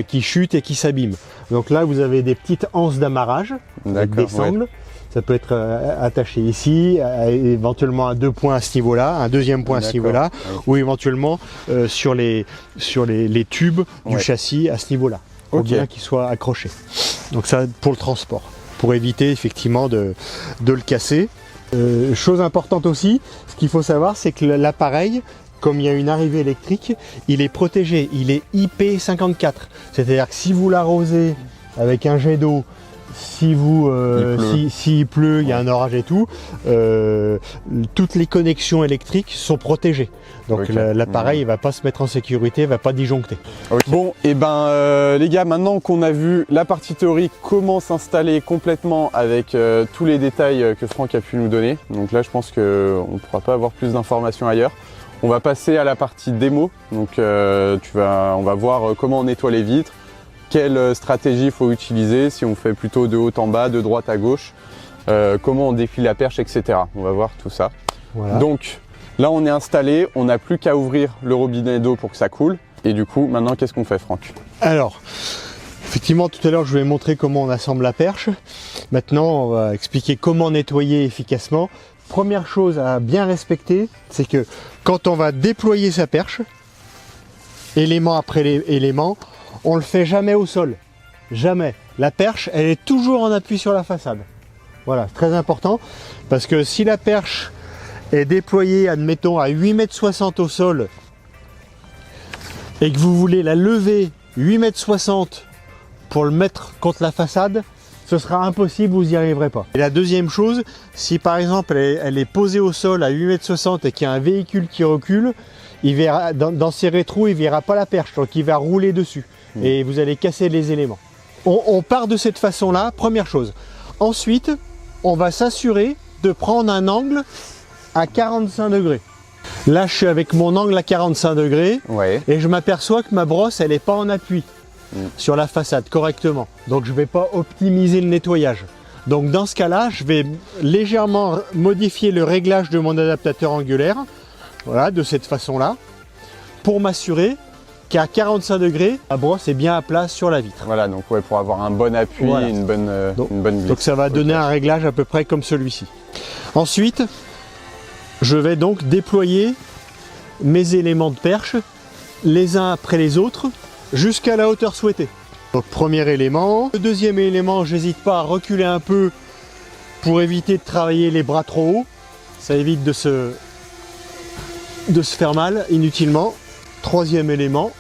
qu'ils chutent et qu'ils s'abîment. Donc là, vous avez des petites anses d'amarrage avec des sangles. Ouais. Ça peut être attaché ici, éventuellement à 2 points à ce niveau-là, un deuxième point à ce niveau-là, ou éventuellement sur les tubes du châssis à ce niveau-là. Pour bien qu'il soit accroché. Donc ça, pour le transport, pour éviter effectivement de le casser. Chose importante aussi, ce qu'il faut savoir, c'est que l'appareil, comme il y a une arrivée électrique, il est protégé, il est IP54. C'est-à-dire que si vous l'arrosez avec un jet d'eau, s'il pleut, il y a un orage et tout, toutes les connexions électriques sont protégées. Donc l'appareil ne va pas se mettre en sécurité, ne va pas disjoncter. Bon, et ben les gars, maintenant qu'on a vu la partie théorique, comment s'installer complètement avec tous les détails que Franck a pu nous donner, donc là je pense qu'on ne pourra pas avoir plus d'informations ailleurs. On va passer à la partie démo, donc on va voir comment on nettoie les vitres, quelle stratégie il faut utiliser, si on fait plutôt de haut en bas, de droite à gauche, comment on défile la perche, etc. On va voir tout ça. Voilà. Donc là on est installé, on n'a plus qu'à ouvrir le robinet d'eau pour que ça coule. Et du coup, maintenant qu'est-ce qu'on fait, Franck? Alors, effectivement, tout à l'heure je vous ai montré comment on assemble la perche. Maintenant, on va expliquer comment nettoyer efficacement. Première chose à bien respecter, c'est que quand on va déployer sa perche, élément après élément, on ne le fait jamais au sol. Jamais. La perche, elle est toujours en appui sur la façade. Voilà, c'est très important. Parce que si la perche est déployée, admettons, à 8,60 m au sol, et que vous voulez la lever 8,60 m pour le mettre contre la façade, ce sera impossible, vous n'y arriverez pas. Et la deuxième chose, si par exemple elle est posée au sol à 8,60 m et qu'il y a un véhicule qui recule, il verra, dans ses rétros, il ne verra pas la perche, donc il va rouler dessus. Et vous allez casser les éléments. On part de cette façon-là, première chose. Ensuite, on va s'assurer de prendre un angle à 45 degrés. Là, je suis avec mon angle à 45 degrés et je m'aperçois que ma brosse, elle n'est pas en appui sur la façade correctement. Donc, je ne vais pas optimiser le nettoyage. Donc, dans ce cas-là, je vais légèrement modifier le réglage de mon adaptateur angulaire, voilà, de cette façon-là, pour m'assurer qu'à 45 degrés, la brosse est bien à plat sur la vitre. Voilà, donc pour avoir un bon appui, voilà. une bonne glisse. Donc ça va donner un réglage à peu près comme celui-ci. Ensuite, je vais donc déployer mes éléments de perche, les uns après les autres, jusqu'à la hauteur souhaitée. Donc premier élément. Le deuxième élément, j'hésite pas à reculer un peu pour éviter de travailler les bras trop haut. Ça évite de se faire mal inutilement. Troisième élément.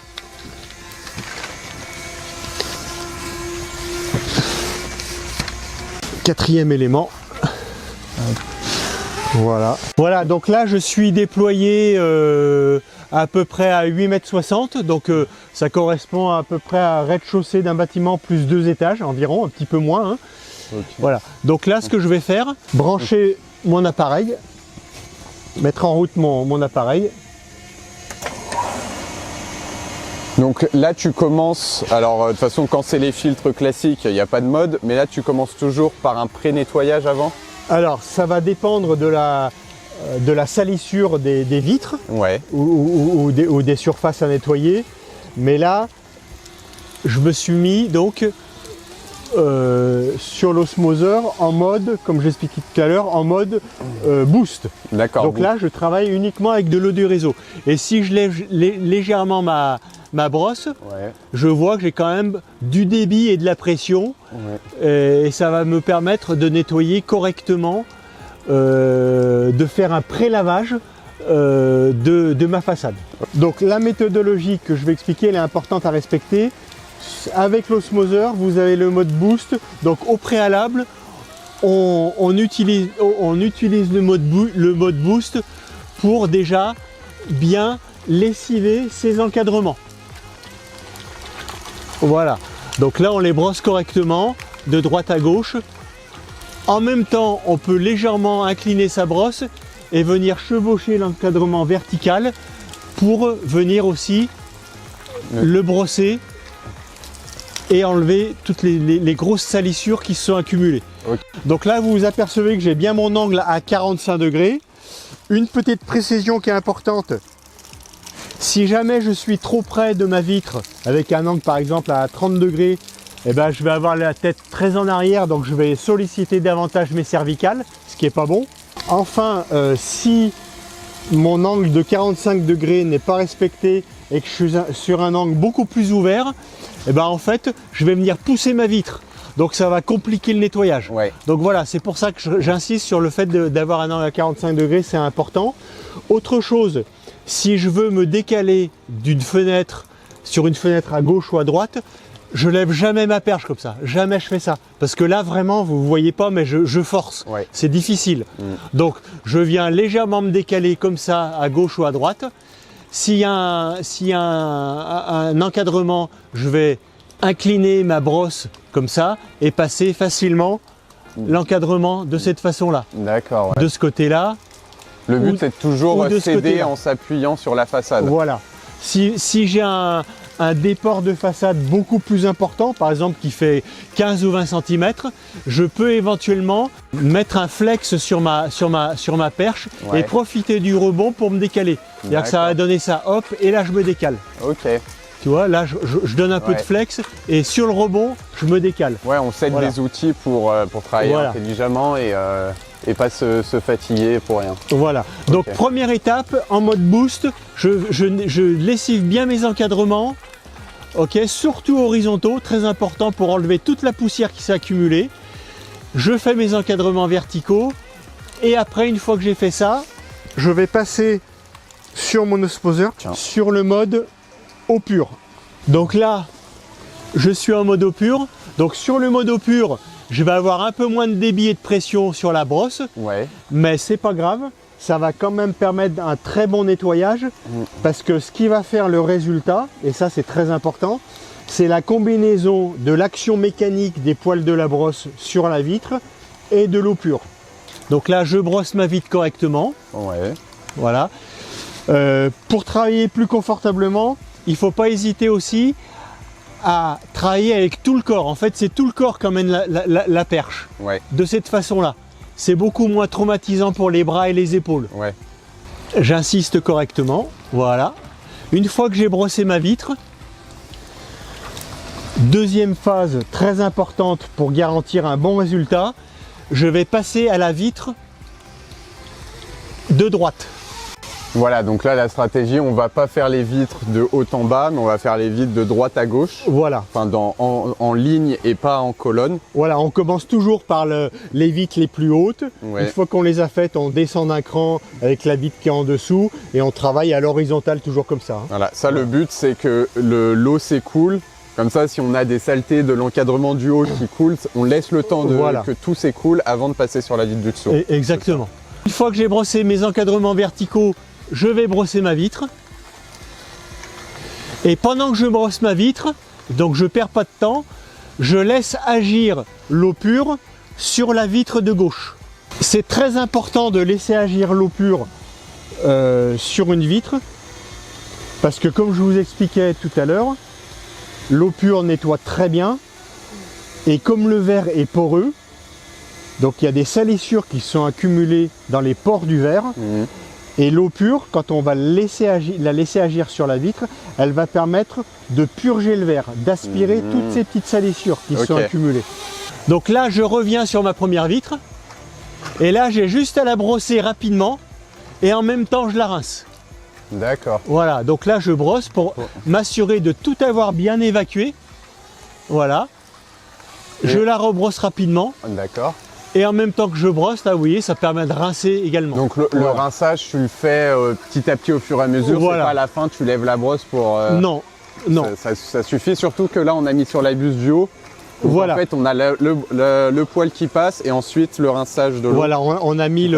Quatrième élément. Voilà. Voilà, donc là je suis déployé à peu près à 8,60 m, donc ça correspond à peu près à rez-de-chaussée d'un bâtiment plus 2 étages environ, un petit peu moins. Hein. Okay. Voilà, donc là ce que je vais faire, brancher mon appareil, mettre en route mon appareil. Donc là tu commences, alors de toute façon quand c'est les filtres classiques il n'y a pas de mode, mais là tu commences toujours par un pré-nettoyage avant? Alors ça va dépendre de la salissure des vitres, ouais. ou des surfaces à nettoyer, mais là je me suis mis donc sur l'osmoseur en mode, comme j'expliquais tout à l'heure, en mode boost. D'accord. Donc là je travaille uniquement avec de l'eau du réseau, et si je lève légèrement ma brosse, ouais, je vois que j'ai quand même du débit et de la pression, ouais, et ça va me permettre de nettoyer correctement, de faire un pré-lavage de ma façade. Donc la méthodologie que je vais expliquer, elle est importante à respecter. Avec l'osmoseur, vous avez le mode boost, donc au préalable, on utilise le mode boost pour déjà bien lessiver ces encadrements. Voilà, donc là on les brosse correctement, de droite à gauche. En même temps, on peut légèrement incliner sa brosse et venir chevaucher l'encadrement vertical pour venir aussi le brosser et enlever toutes les grosses salissures qui se sont accumulées. Okay. Donc là, vous vous apercevez que j'ai bien mon angle à 45 degrés. Une petite précision qui est importante. Si jamais je suis trop près de ma vitre, avec un angle par exemple à 30 degrés, eh ben, je vais avoir la tête très en arrière, donc je vais solliciter davantage mes cervicales, ce qui n'est pas bon. Enfin, si mon angle de 45 degrés n'est pas respecté et que je suis sur un angle beaucoup plus ouvert, eh ben, en fait, je vais venir pousser ma vitre. Donc ça va compliquer le nettoyage. Ouais. Donc voilà, c'est pour ça que j'insiste sur le fait d'avoir un angle à 45 degrés, c'est important. Autre chose, si je veux me décaler d'une fenêtre sur une fenêtre à gauche ou à droite, je lève jamais ma perche comme ça, jamais je fais ça. Parce que là vraiment, vous ne voyez pas, mais je force, ouais, c'est difficile. Donc je viens légèrement me décaler comme ça à gauche ou à droite. S'il y a un encadrement, je vais incliner ma brosse comme ça et passer facilement l'encadrement de cette façon-là. D'accord. Ouais. De ce côté-là. Le but c'est de toujours céder en s'appuyant sur la façade. Voilà. Si j'ai un déport de façade beaucoup plus important, par exemple qui fait 15 ou 20 cm, je peux éventuellement mettre un flex sur ma perche, ouais, et profiter du rebond pour me décaler. C'est-à-dire que ça va donner ça, hop, et là je me décale. Ok. Tu vois, là je donne un peu de flex et sur le rebond, je me décale. Ouais, on cède des outils pour travailler intelligemment et pas se fatiguer pour rien. Voilà, donc première étape, en mode boost, je lessive bien mes encadrements, surtout horizontaux, très important pour enlever toute la poussière qui s'est accumulée. Je fais mes encadrements verticaux et après, une fois que j'ai fait ça, je vais passer sur mon osmoseur, sur le mode eau pure. Donc là, je suis en mode eau pure. Donc sur le mode eau pure, je vais avoir un peu moins de débit et de pression sur la brosse, ouais, mais c'est pas grave, ça va quand même permettre un très bon nettoyage, parce que ce qui va faire le résultat, et ça c'est très important, c'est la combinaison de l'action mécanique des poils de la brosse sur la vitre et de l'eau pure. Donc là, je brosse ma vitre correctement, ouais, voilà. Pour travailler plus confortablement, il ne faut pas hésiter aussi à travailler avec tout le corps. En fait, c'est tout le corps qui emmène la perche. Ouais. De cette façon-là. C'est beaucoup moins traumatisant pour les bras et les épaules. Ouais. J'insiste correctement. Voilà. Une fois que j'ai brossé ma vitre, deuxième phase très importante pour garantir un bon résultat, je vais passer à la vitre de droite. Voilà, donc là la stratégie, on va pas faire les vitres de haut en bas, mais on va faire les vitres de droite à gauche. Voilà. Enfin, en ligne et pas en colonne. Voilà, on commence toujours par les vitres les plus hautes. Ouais. Une fois qu'on les a faites, on descend d'un cran avec la vitre qui est en dessous et on travaille à l'horizontale toujours comme ça. Hein. Voilà, ça le but c'est que l'eau s'écoule. Comme ça, si on a des saletés de l'encadrement du haut qui coulent, on laisse le temps que tout s'écoule avant de passer sur la vitre du dessous. Exactement. Une fois que j'ai brossé mes encadrements verticaux, je vais brosser ma vitre. Et pendant que je brosse ma vitre, donc je perds pas de temps, je laisse agir l'eau pure sur la vitre de gauche. C'est très important de laisser agir l'eau pure sur une vitre parce que comme je vous expliquais tout à l'heure, l'eau pure nettoie très bien et comme le verre est poreux, donc il y a des salissures qui sont accumulées dans les pores du verre. Et l'eau pure, quand on va la laisser agir sur la vitre, elle va permettre de purger le verre, d'aspirer toutes ces petites salissures qui sont accumulées. Donc là, je reviens sur ma première vitre. Et là, j'ai juste à la brosser rapidement. Et en même temps, je la rince. D'accord. Voilà, donc là, je brosse pour m'assurer de tout avoir bien évacué. Voilà. Je la rebrosse rapidement. D'accord. Et en même temps que je brosse, là, vous voyez, ça permet de rincer également. Donc le rinçage, tu le fais petit à petit au fur et à mesure. Voilà. C'est pas à la fin, tu lèves la brosse pour... Non, non. Ça suffit, surtout que là, on a mis sur la buse du haut. Donc voilà. En fait, on a le poil qui passe et ensuite le rinçage de l'eau. Voilà, on a mis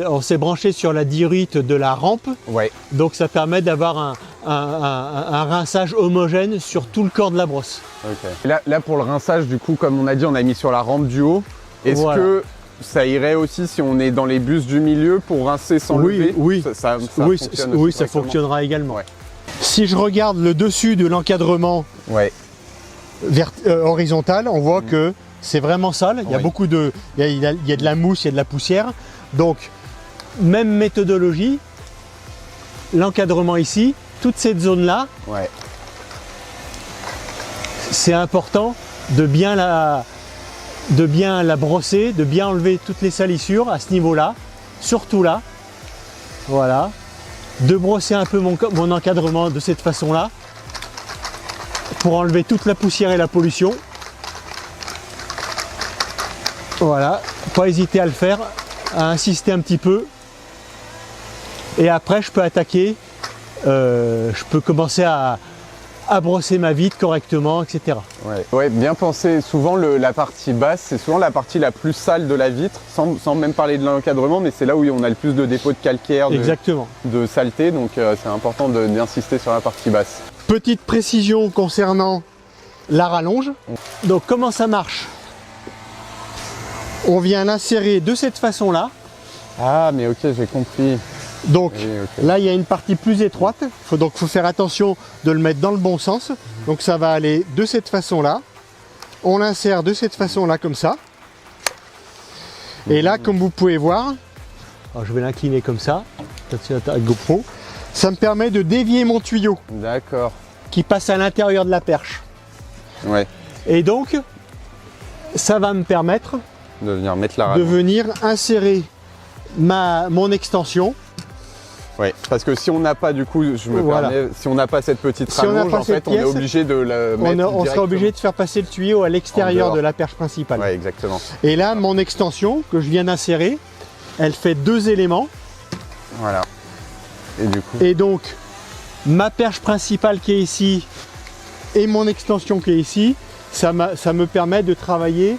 on s'est branché sur la diorite de la rampe. Ouais. Donc ça permet d'avoir un rinçage homogène sur tout le corps de la brosse. Okay. Là, pour le rinçage, du coup, comme on a dit, on a mis sur la rampe du haut. Est-ce que ça irait aussi si on est dans les buses du milieu pour rincer sans lever? Oui, ça fonctionnera également. Ouais. Si je regarde le dessus de l'encadrement horizontal, on voit que c'est vraiment sale. Il y a beaucoup de, il y a de la mousse, il y a de la poussière. Donc, même méthodologie, l'encadrement ici, toute cette zone-là, c'est important de bien la brosser, de bien enlever toutes les salissures à ce niveau-là, surtout là, voilà, de brosser un peu mon encadrement de cette façon-là, pour enlever toute la poussière et la pollution. Voilà, pas hésiter à le faire, à insister un petit peu, et après je peux attaquer, je peux commencer à brosser ma vitre correctement, etc. Ouais, bien pensé. Souvent, la partie basse, c'est souvent la partie la plus sale de la vitre, sans même parler de l'encadrement, mais c'est là où on a le plus de dépôts de calcaire, de saleté, donc c'est important d'insister sur la partie basse. Petite précision concernant la rallonge. Donc, comment ça marche? On vient l'insérer de cette façon-là. Ah, mais ok, j'ai compris. Donc là, il y a une partie plus étroite, donc il faut faire attention de le mettre dans le bon sens. Donc ça va aller de cette façon-là. On l'insère de cette façon-là, comme ça. Et là, comme vous pouvez voir, alors je vais l'incliner comme ça, avec GoPro. Ça me permet de dévier mon tuyau. D'accord. Qui passe à l'intérieur de la perche. Ouais. Et donc, ça va me permettre de venir mettre la rallonge. De venir insérer mon extension. Oui, parce que si on n'a pas, du coup, permets, si on n'a pas cette petite rallonge, en fait, on est obligé de la mettre on sera obligé de faire passer le tuyau à l'extérieur de la perche principale. Oui, exactement. Et là, mon extension que je viens d'insérer, elle fait 2 éléments. Voilà. Et du coup... Et donc, ma perche principale qui est ici et mon extension qui est ici, ça me permet de travailler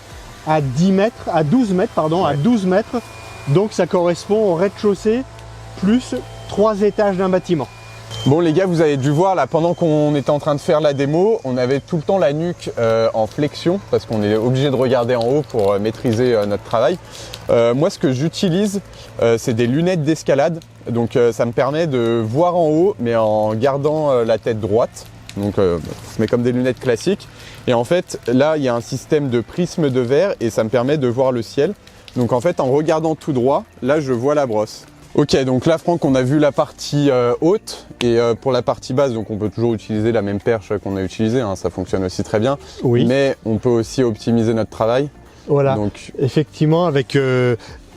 à 10 mètres, à 12 mètres, pardon, à 12 mètres. Donc, ça correspond au rez-de-chaussée plus 3 étages d'un bâtiment. Bon les gars, vous avez dû voir là, pendant qu'on était en train de faire la démo, on avait tout le temps la nuque en flexion parce qu'on est obligé de regarder en haut pour maîtriser notre travail. Moi ce que j'utilise, c'est des lunettes d'escalade. Donc ça me permet de voir en haut mais en gardant la tête droite. Donc je mets comme des lunettes classiques. Et en fait là il y a un système de prisme de verre et ça me permet de voir le ciel. Donc en fait en regardant tout droit, là je vois la brosse. Ok, donc là Franck, on a vu la partie haute et pour la partie basse, donc on peut toujours utiliser la même perche qu'on a utilisée, hein, ça fonctionne aussi très bien. Oui. Mais on peut aussi optimiser notre travail. Voilà, donc, effectivement avec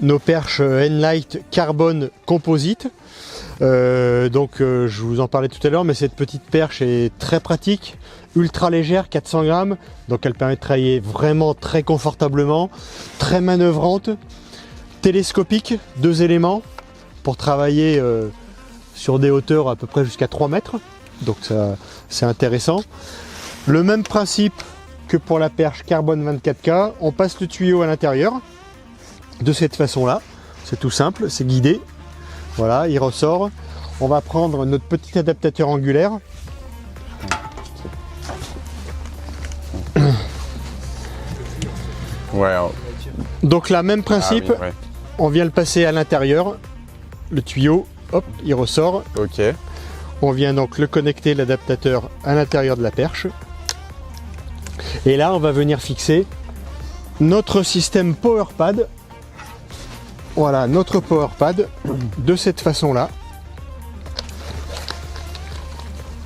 nos perches Enlight Carbone Composite. Je vous en parlais tout à l'heure, mais cette petite perche est très pratique, ultra légère, 400 grammes, donc elle permet de travailler vraiment très confortablement, très manœuvrante, télescopique, 2 éléments, pour travailler sur des hauteurs à peu près jusqu'à 3 mètres, donc c'est intéressant. Le même principe que pour la perche Carbone 24K, on passe le tuyau à l'intérieur, de cette façon là, c'est tout simple, c'est guidé. Voilà, il ressort. On va prendre notre petit adaptateur angulaire. Ouais. Donc là, même principe, on vient le passer à l'intérieur, le tuyau, hop, il ressort. Ok. On vient donc le connecter, l'adaptateur, à l'intérieur de la perche. Et là, on va venir fixer notre système PowerPad. Voilà, notre PowerPad de cette façon-là.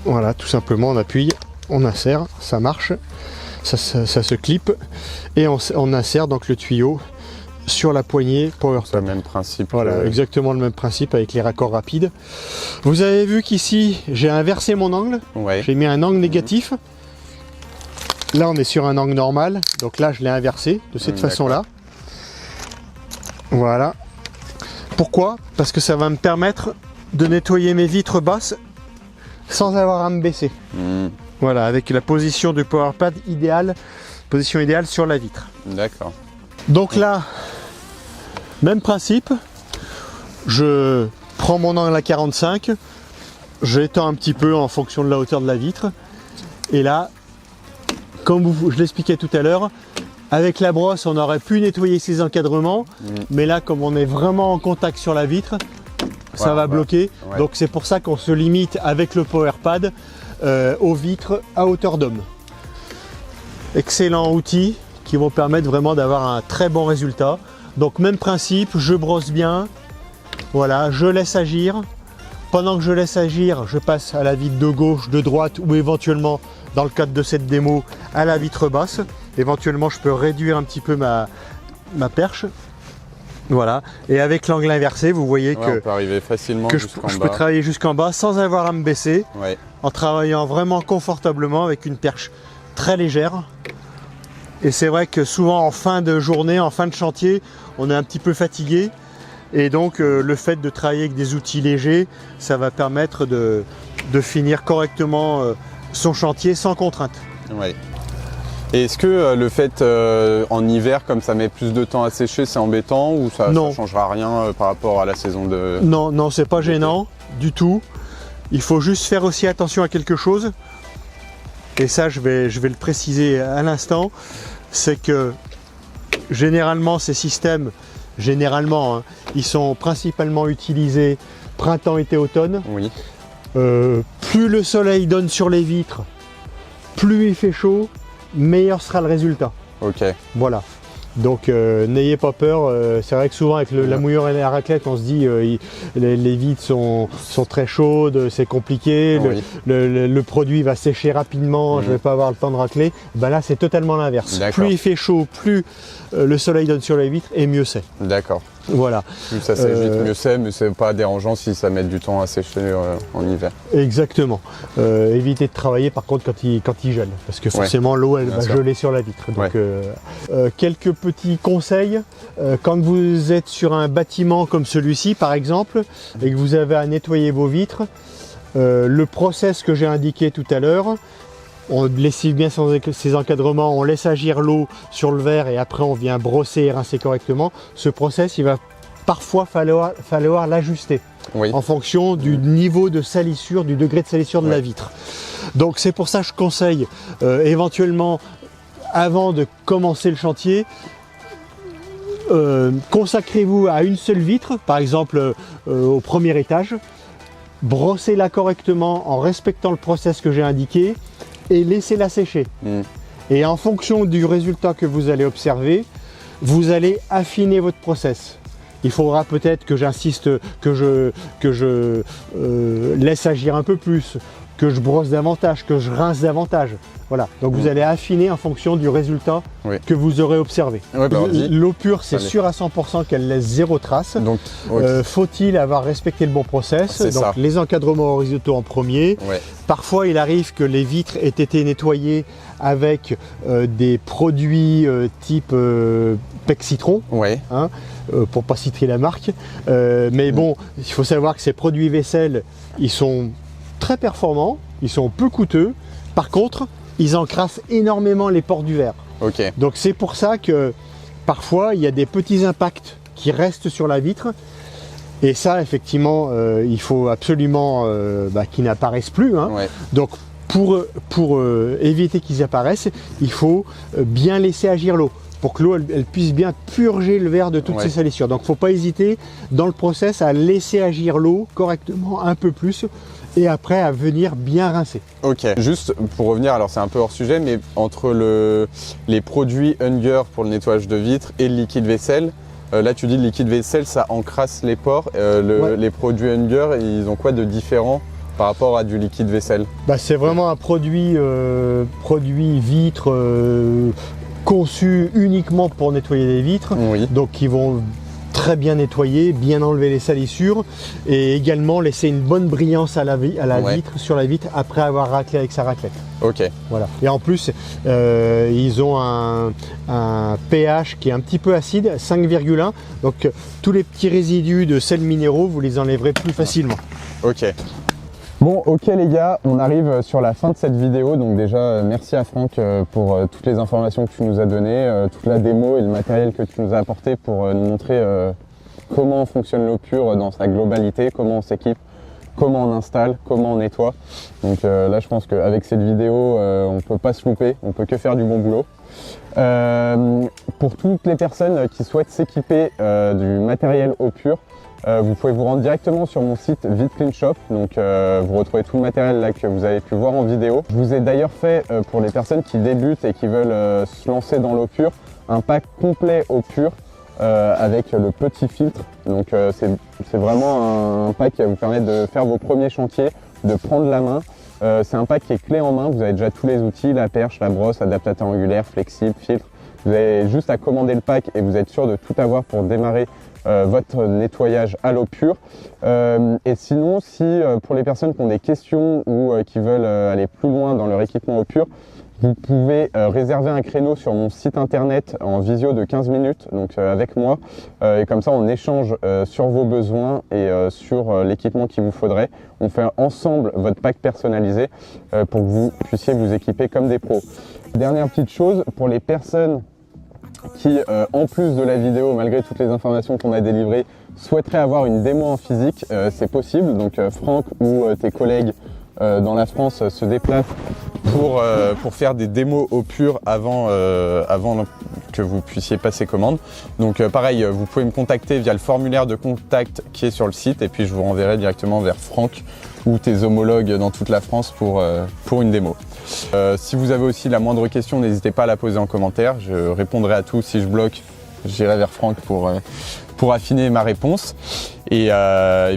Voilà, tout simplement, on appuie, on insère, ça marche, ça se clip et on insère donc le tuyau sur la poignée PowerPad. C'est le même principe. Voilà, exactement le même principe avec les raccords rapides. Vous avez vu qu'ici, j'ai inversé mon angle. Ouais. J'ai mis un angle négatif. Là, on est sur un angle normal. Donc là, je l'ai inversé de cette façon-là. Voilà. Pourquoi? Parce que ça va me permettre de nettoyer mes vitres basses sans avoir à me baisser. Voilà, avec la position du PowerPad idéale, position idéale sur la vitre. D'accord. Donc là, même principe, je prends mon angle à 45, j'étends un petit peu en fonction de la hauteur de la vitre, et là, comme je l'expliquais tout à l'heure, avec la brosse, on aurait pu nettoyer ces encadrements, mais là, comme on est vraiment en contact sur la vitre, ça va bloquer. Ouais. Donc c'est pour ça qu'on se limite avec le PowerPad aux vitres à hauteur d'homme. Excellent outil qui vont permettre vraiment d'avoir un très bon résultat. Donc même principe, je brosse bien, voilà, je laisse agir. Pendant que je laisse agir, je passe à la vitre de gauche, de droite ou éventuellement, dans le cadre de cette démo, à la vitre basse. Éventuellement, je peux réduire un petit peu ma perche. Voilà, et avec l'angle inversé, vous voyez que, on peut arriver facilement je peux travailler jusqu'en bas sans avoir à me baisser, en travaillant vraiment confortablement avec une perche très légère. Et c'est vrai que souvent en fin de journée, en fin de chantier, on est un petit peu fatigué. Et donc le fait de travailler avec des outils légers, ça va permettre de finir correctement son chantier sans contrainte. Ouais. Et est-ce que le fait en hiver, comme ça met plus de temps à sécher, c'est embêtant ou ça ne changera rien par rapport à la saison de... Non, non, c'est pas gênant du tout. Il faut juste faire aussi attention à quelque chose. Et ça, je vais le préciser à l'instant. C'est que généralement, ces systèmes, ils sont principalement utilisés printemps, été, automne. Oui. Plus le soleil donne sur les vitres, plus il fait chaud, meilleur sera le résultat. Ok. Voilà. Donc n'ayez pas peur, c'est vrai que souvent avec la mouillure et la raclette on se dit les vitres sont très chaudes, c'est compliqué, le produit va sécher rapidement, je ne vais pas avoir le temps de racler. Ben là c'est totalement l'inverse. Plus il fait chaud, plus le soleil donne sur les vitres et mieux c'est. D'accord. Voilà. Plus ça sèche vite, mieux c'est, mais c'est pas dérangeant si ça met du temps à sécher en hiver. Exactement. Évitez de travailler par contre quand il gèle, parce que forcément l'eau elle va geler sur la vitre. Donc quelques petits conseils, quand vous êtes sur un bâtiment comme celui-ci par exemple, et que vous avez à nettoyer vos vitres, le process que j'ai indiqué tout à l'heure, on lessive bien ses encadrements, on laisse agir l'eau sur le verre et après on vient brosser et rincer correctement. Ce process, il va parfois falloir l'ajuster en fonction du niveau de salissure, du degré de salissure de la vitre. Donc c'est pour ça que je conseille éventuellement, avant de commencer le chantier, consacrez-vous à une seule vitre, par exemple au premier étage, brossez-la correctement en respectant le process que j'ai indiqué, et laissez-la sécher. Et en fonction du résultat que vous allez observer, vous allez affiner votre process. Il faudra peut-être que j'insiste, que je laisse agir un peu plus, que je brosse davantage, que je rince davantage. Voilà, donc vous allez affiner en fonction du résultat que vous aurez observé. L'eau pure, c'est sûr à 100% qu'elle laisse zéro trace. Donc, faut-il avoir respecté le bon process? Donc les encadrements horizontaux en premier. Parfois, il arrive que les vitres aient été nettoyées avec des produits type Pec Citron, pour pas citer la marque. Mais bon, il faut savoir que ces produits vaisselle, ils sont très performants, ils sont peu coûteux. Par contre, ils encrassent énormément les ports du verre. Donc c'est pour ça que parfois il y a des petits impacts qui restent sur la vitre. Et ça, effectivement, il faut absolument qu'ils n'apparaissent plus. Hein. Ouais. Donc, pour éviter qu'ils apparaissent, il faut bien laisser agir l'eau pour que l'eau elle puisse bien purger le verre de toutes ces salissures. Donc, il ne faut pas hésiter dans le process à laisser agir l'eau correctement un peu plus et après à venir bien rincer. Ok, juste pour revenir, alors c'est un peu hors sujet, mais entre les produits Unger pour le nettoyage de vitres et le liquide vaisselle, là tu dis le liquide vaisselle ça encrasse les pores, les produits Unger ils ont quoi de différent par rapport à du liquide vaisselle? C'est vraiment un produit vitre conçu uniquement pour nettoyer les vitres, donc qui vont très bien nettoyer, bien enlever les salissures et également laisser une bonne brillance à la vitre, sur la vitre après avoir raclé avec sa raclette. Ok. Voilà. Et en plus, ils ont un pH qui est un petit peu acide, 5,1. Donc tous les petits résidus de sels minéraux, vous les enlèverez plus facilement. Ok. Bon, ok les gars, on arrive sur la fin de cette vidéo. Donc déjà, merci à Franck pour toutes les informations que tu nous as données, toute la démo et le matériel que tu nous as apporté pour nous montrer comment fonctionne l'eau pure dans sa globalité, comment on s'équipe, comment on installe, comment on nettoie. Donc là, je pense qu'avec cette vidéo, on ne peut pas se louper, on ne peut que faire du bon boulot. Pour toutes les personnes qui souhaitent s'équiper du matériel eau pure, vous pouvez vous rendre directement sur mon site VitCleanShop, donc vous retrouvez tout le matériel là que vous avez pu voir en vidéo. Je vous ai d'ailleurs fait pour les personnes qui débutent et qui veulent se lancer dans l'eau pure, un pack complet eau pure avec le petit filtre. Donc c'est vraiment un pack qui va vous permettre de faire vos premiers chantiers, de prendre la main. C'est un pack qui est clé en main, vous avez déjà tous les outils, la perche, la brosse, adaptateur angulaire, flexible, filtre. Vous avez juste à commander le pack et vous êtes sûr de tout avoir pour démarrer votre nettoyage à l'eau pure. Et sinon, si pour les personnes qui ont des questions ou qui veulent aller plus loin dans leur équipement eau pure, vous pouvez réserver un créneau sur mon site internet en visio de 15 minutes, donc avec moi. Et comme ça, on échange sur vos besoins et sur l'équipement qu'il vous faudrait. On fait ensemble votre pack personnalisé pour que vous puissiez vous équiper comme des pros. Dernière petite chose, pour les personnes qui, en plus de la vidéo, malgré toutes les informations qu'on a délivrées, souhaiteraient avoir une démo en physique, c'est possible. Donc Franck ou tes collègues dans la France se déplacent pour faire des démos eau pure avant que vous puissiez passer commande. Donc pareil, vous pouvez me contacter via le formulaire de contact qui est sur le site et puis je vous renverrai directement vers Franck ou tes homologues dans toute la France pour une démo. Si vous avez aussi la moindre question, n'hésitez pas à la poser en commentaire, je répondrai à tout. Si je bloque, j'irai vers Franck pour affiner ma réponse. Et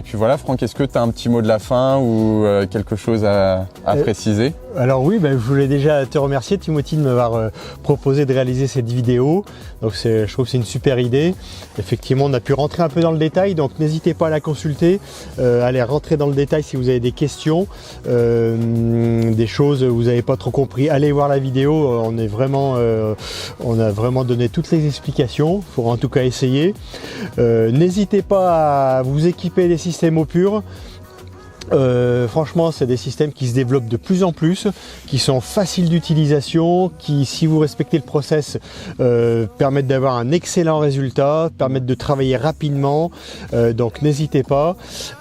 puis voilà, Franck, est-ce que tu as un petit mot de la fin ou quelque chose à préciser? Alors oui, je voulais déjà te remercier Timothy de m'avoir proposé de réaliser cette vidéo. Donc je trouve que c'est une super idée. Effectivement, on a pu rentrer un peu dans le détail, donc n'hésitez pas à la consulter, allez rentrer dans le détail si vous avez des questions, des choses que vous n'avez pas trop compris. Allez voir la vidéo, on a vraiment donné toutes les explications, il faudra en tout cas essayer. N'hésitez pas à vous équiper des systèmes eau pure. Franchement, c'est des systèmes qui se développent de plus en plus, qui sont faciles d'utilisation, qui, si vous respectez le process, permettent d'avoir un excellent résultat, permettent de travailler rapidement. Donc n'hésitez pas.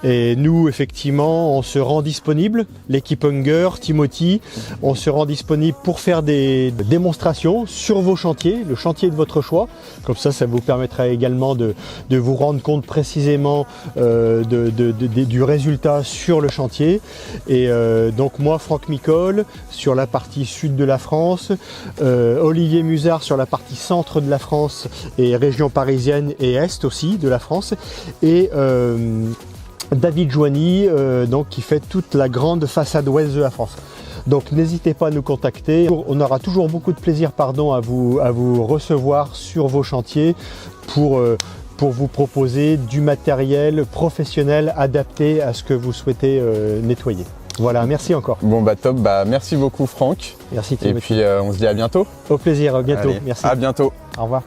Et nous, effectivement, on se rend disponible, l'équipe Unger, Timothy, on se rend disponible pour faire des démonstrations sur vos chantiers, le chantier de votre choix. Comme ça vous permettra également de vous rendre compte précisément du résultat sur le chantier. Et donc moi, Franck Micol sur la partie sud de la France, Olivier Musard sur la partie centre de la France et région parisienne et est aussi de la France, et David Joigny donc qui fait toute la grande façade ouest de la France. Donc n'hésitez pas à nous contacter, on aura toujours beaucoup de plaisir à vous recevoir sur vos chantiers pour vous proposer du matériel professionnel adapté à ce que vous souhaitez nettoyer. Voilà, merci encore. Bon top, merci beaucoup Franck. Merci Timothy. Et puis on se dit à bientôt. Au plaisir, à bientôt. Allez, merci. À bientôt. Au revoir.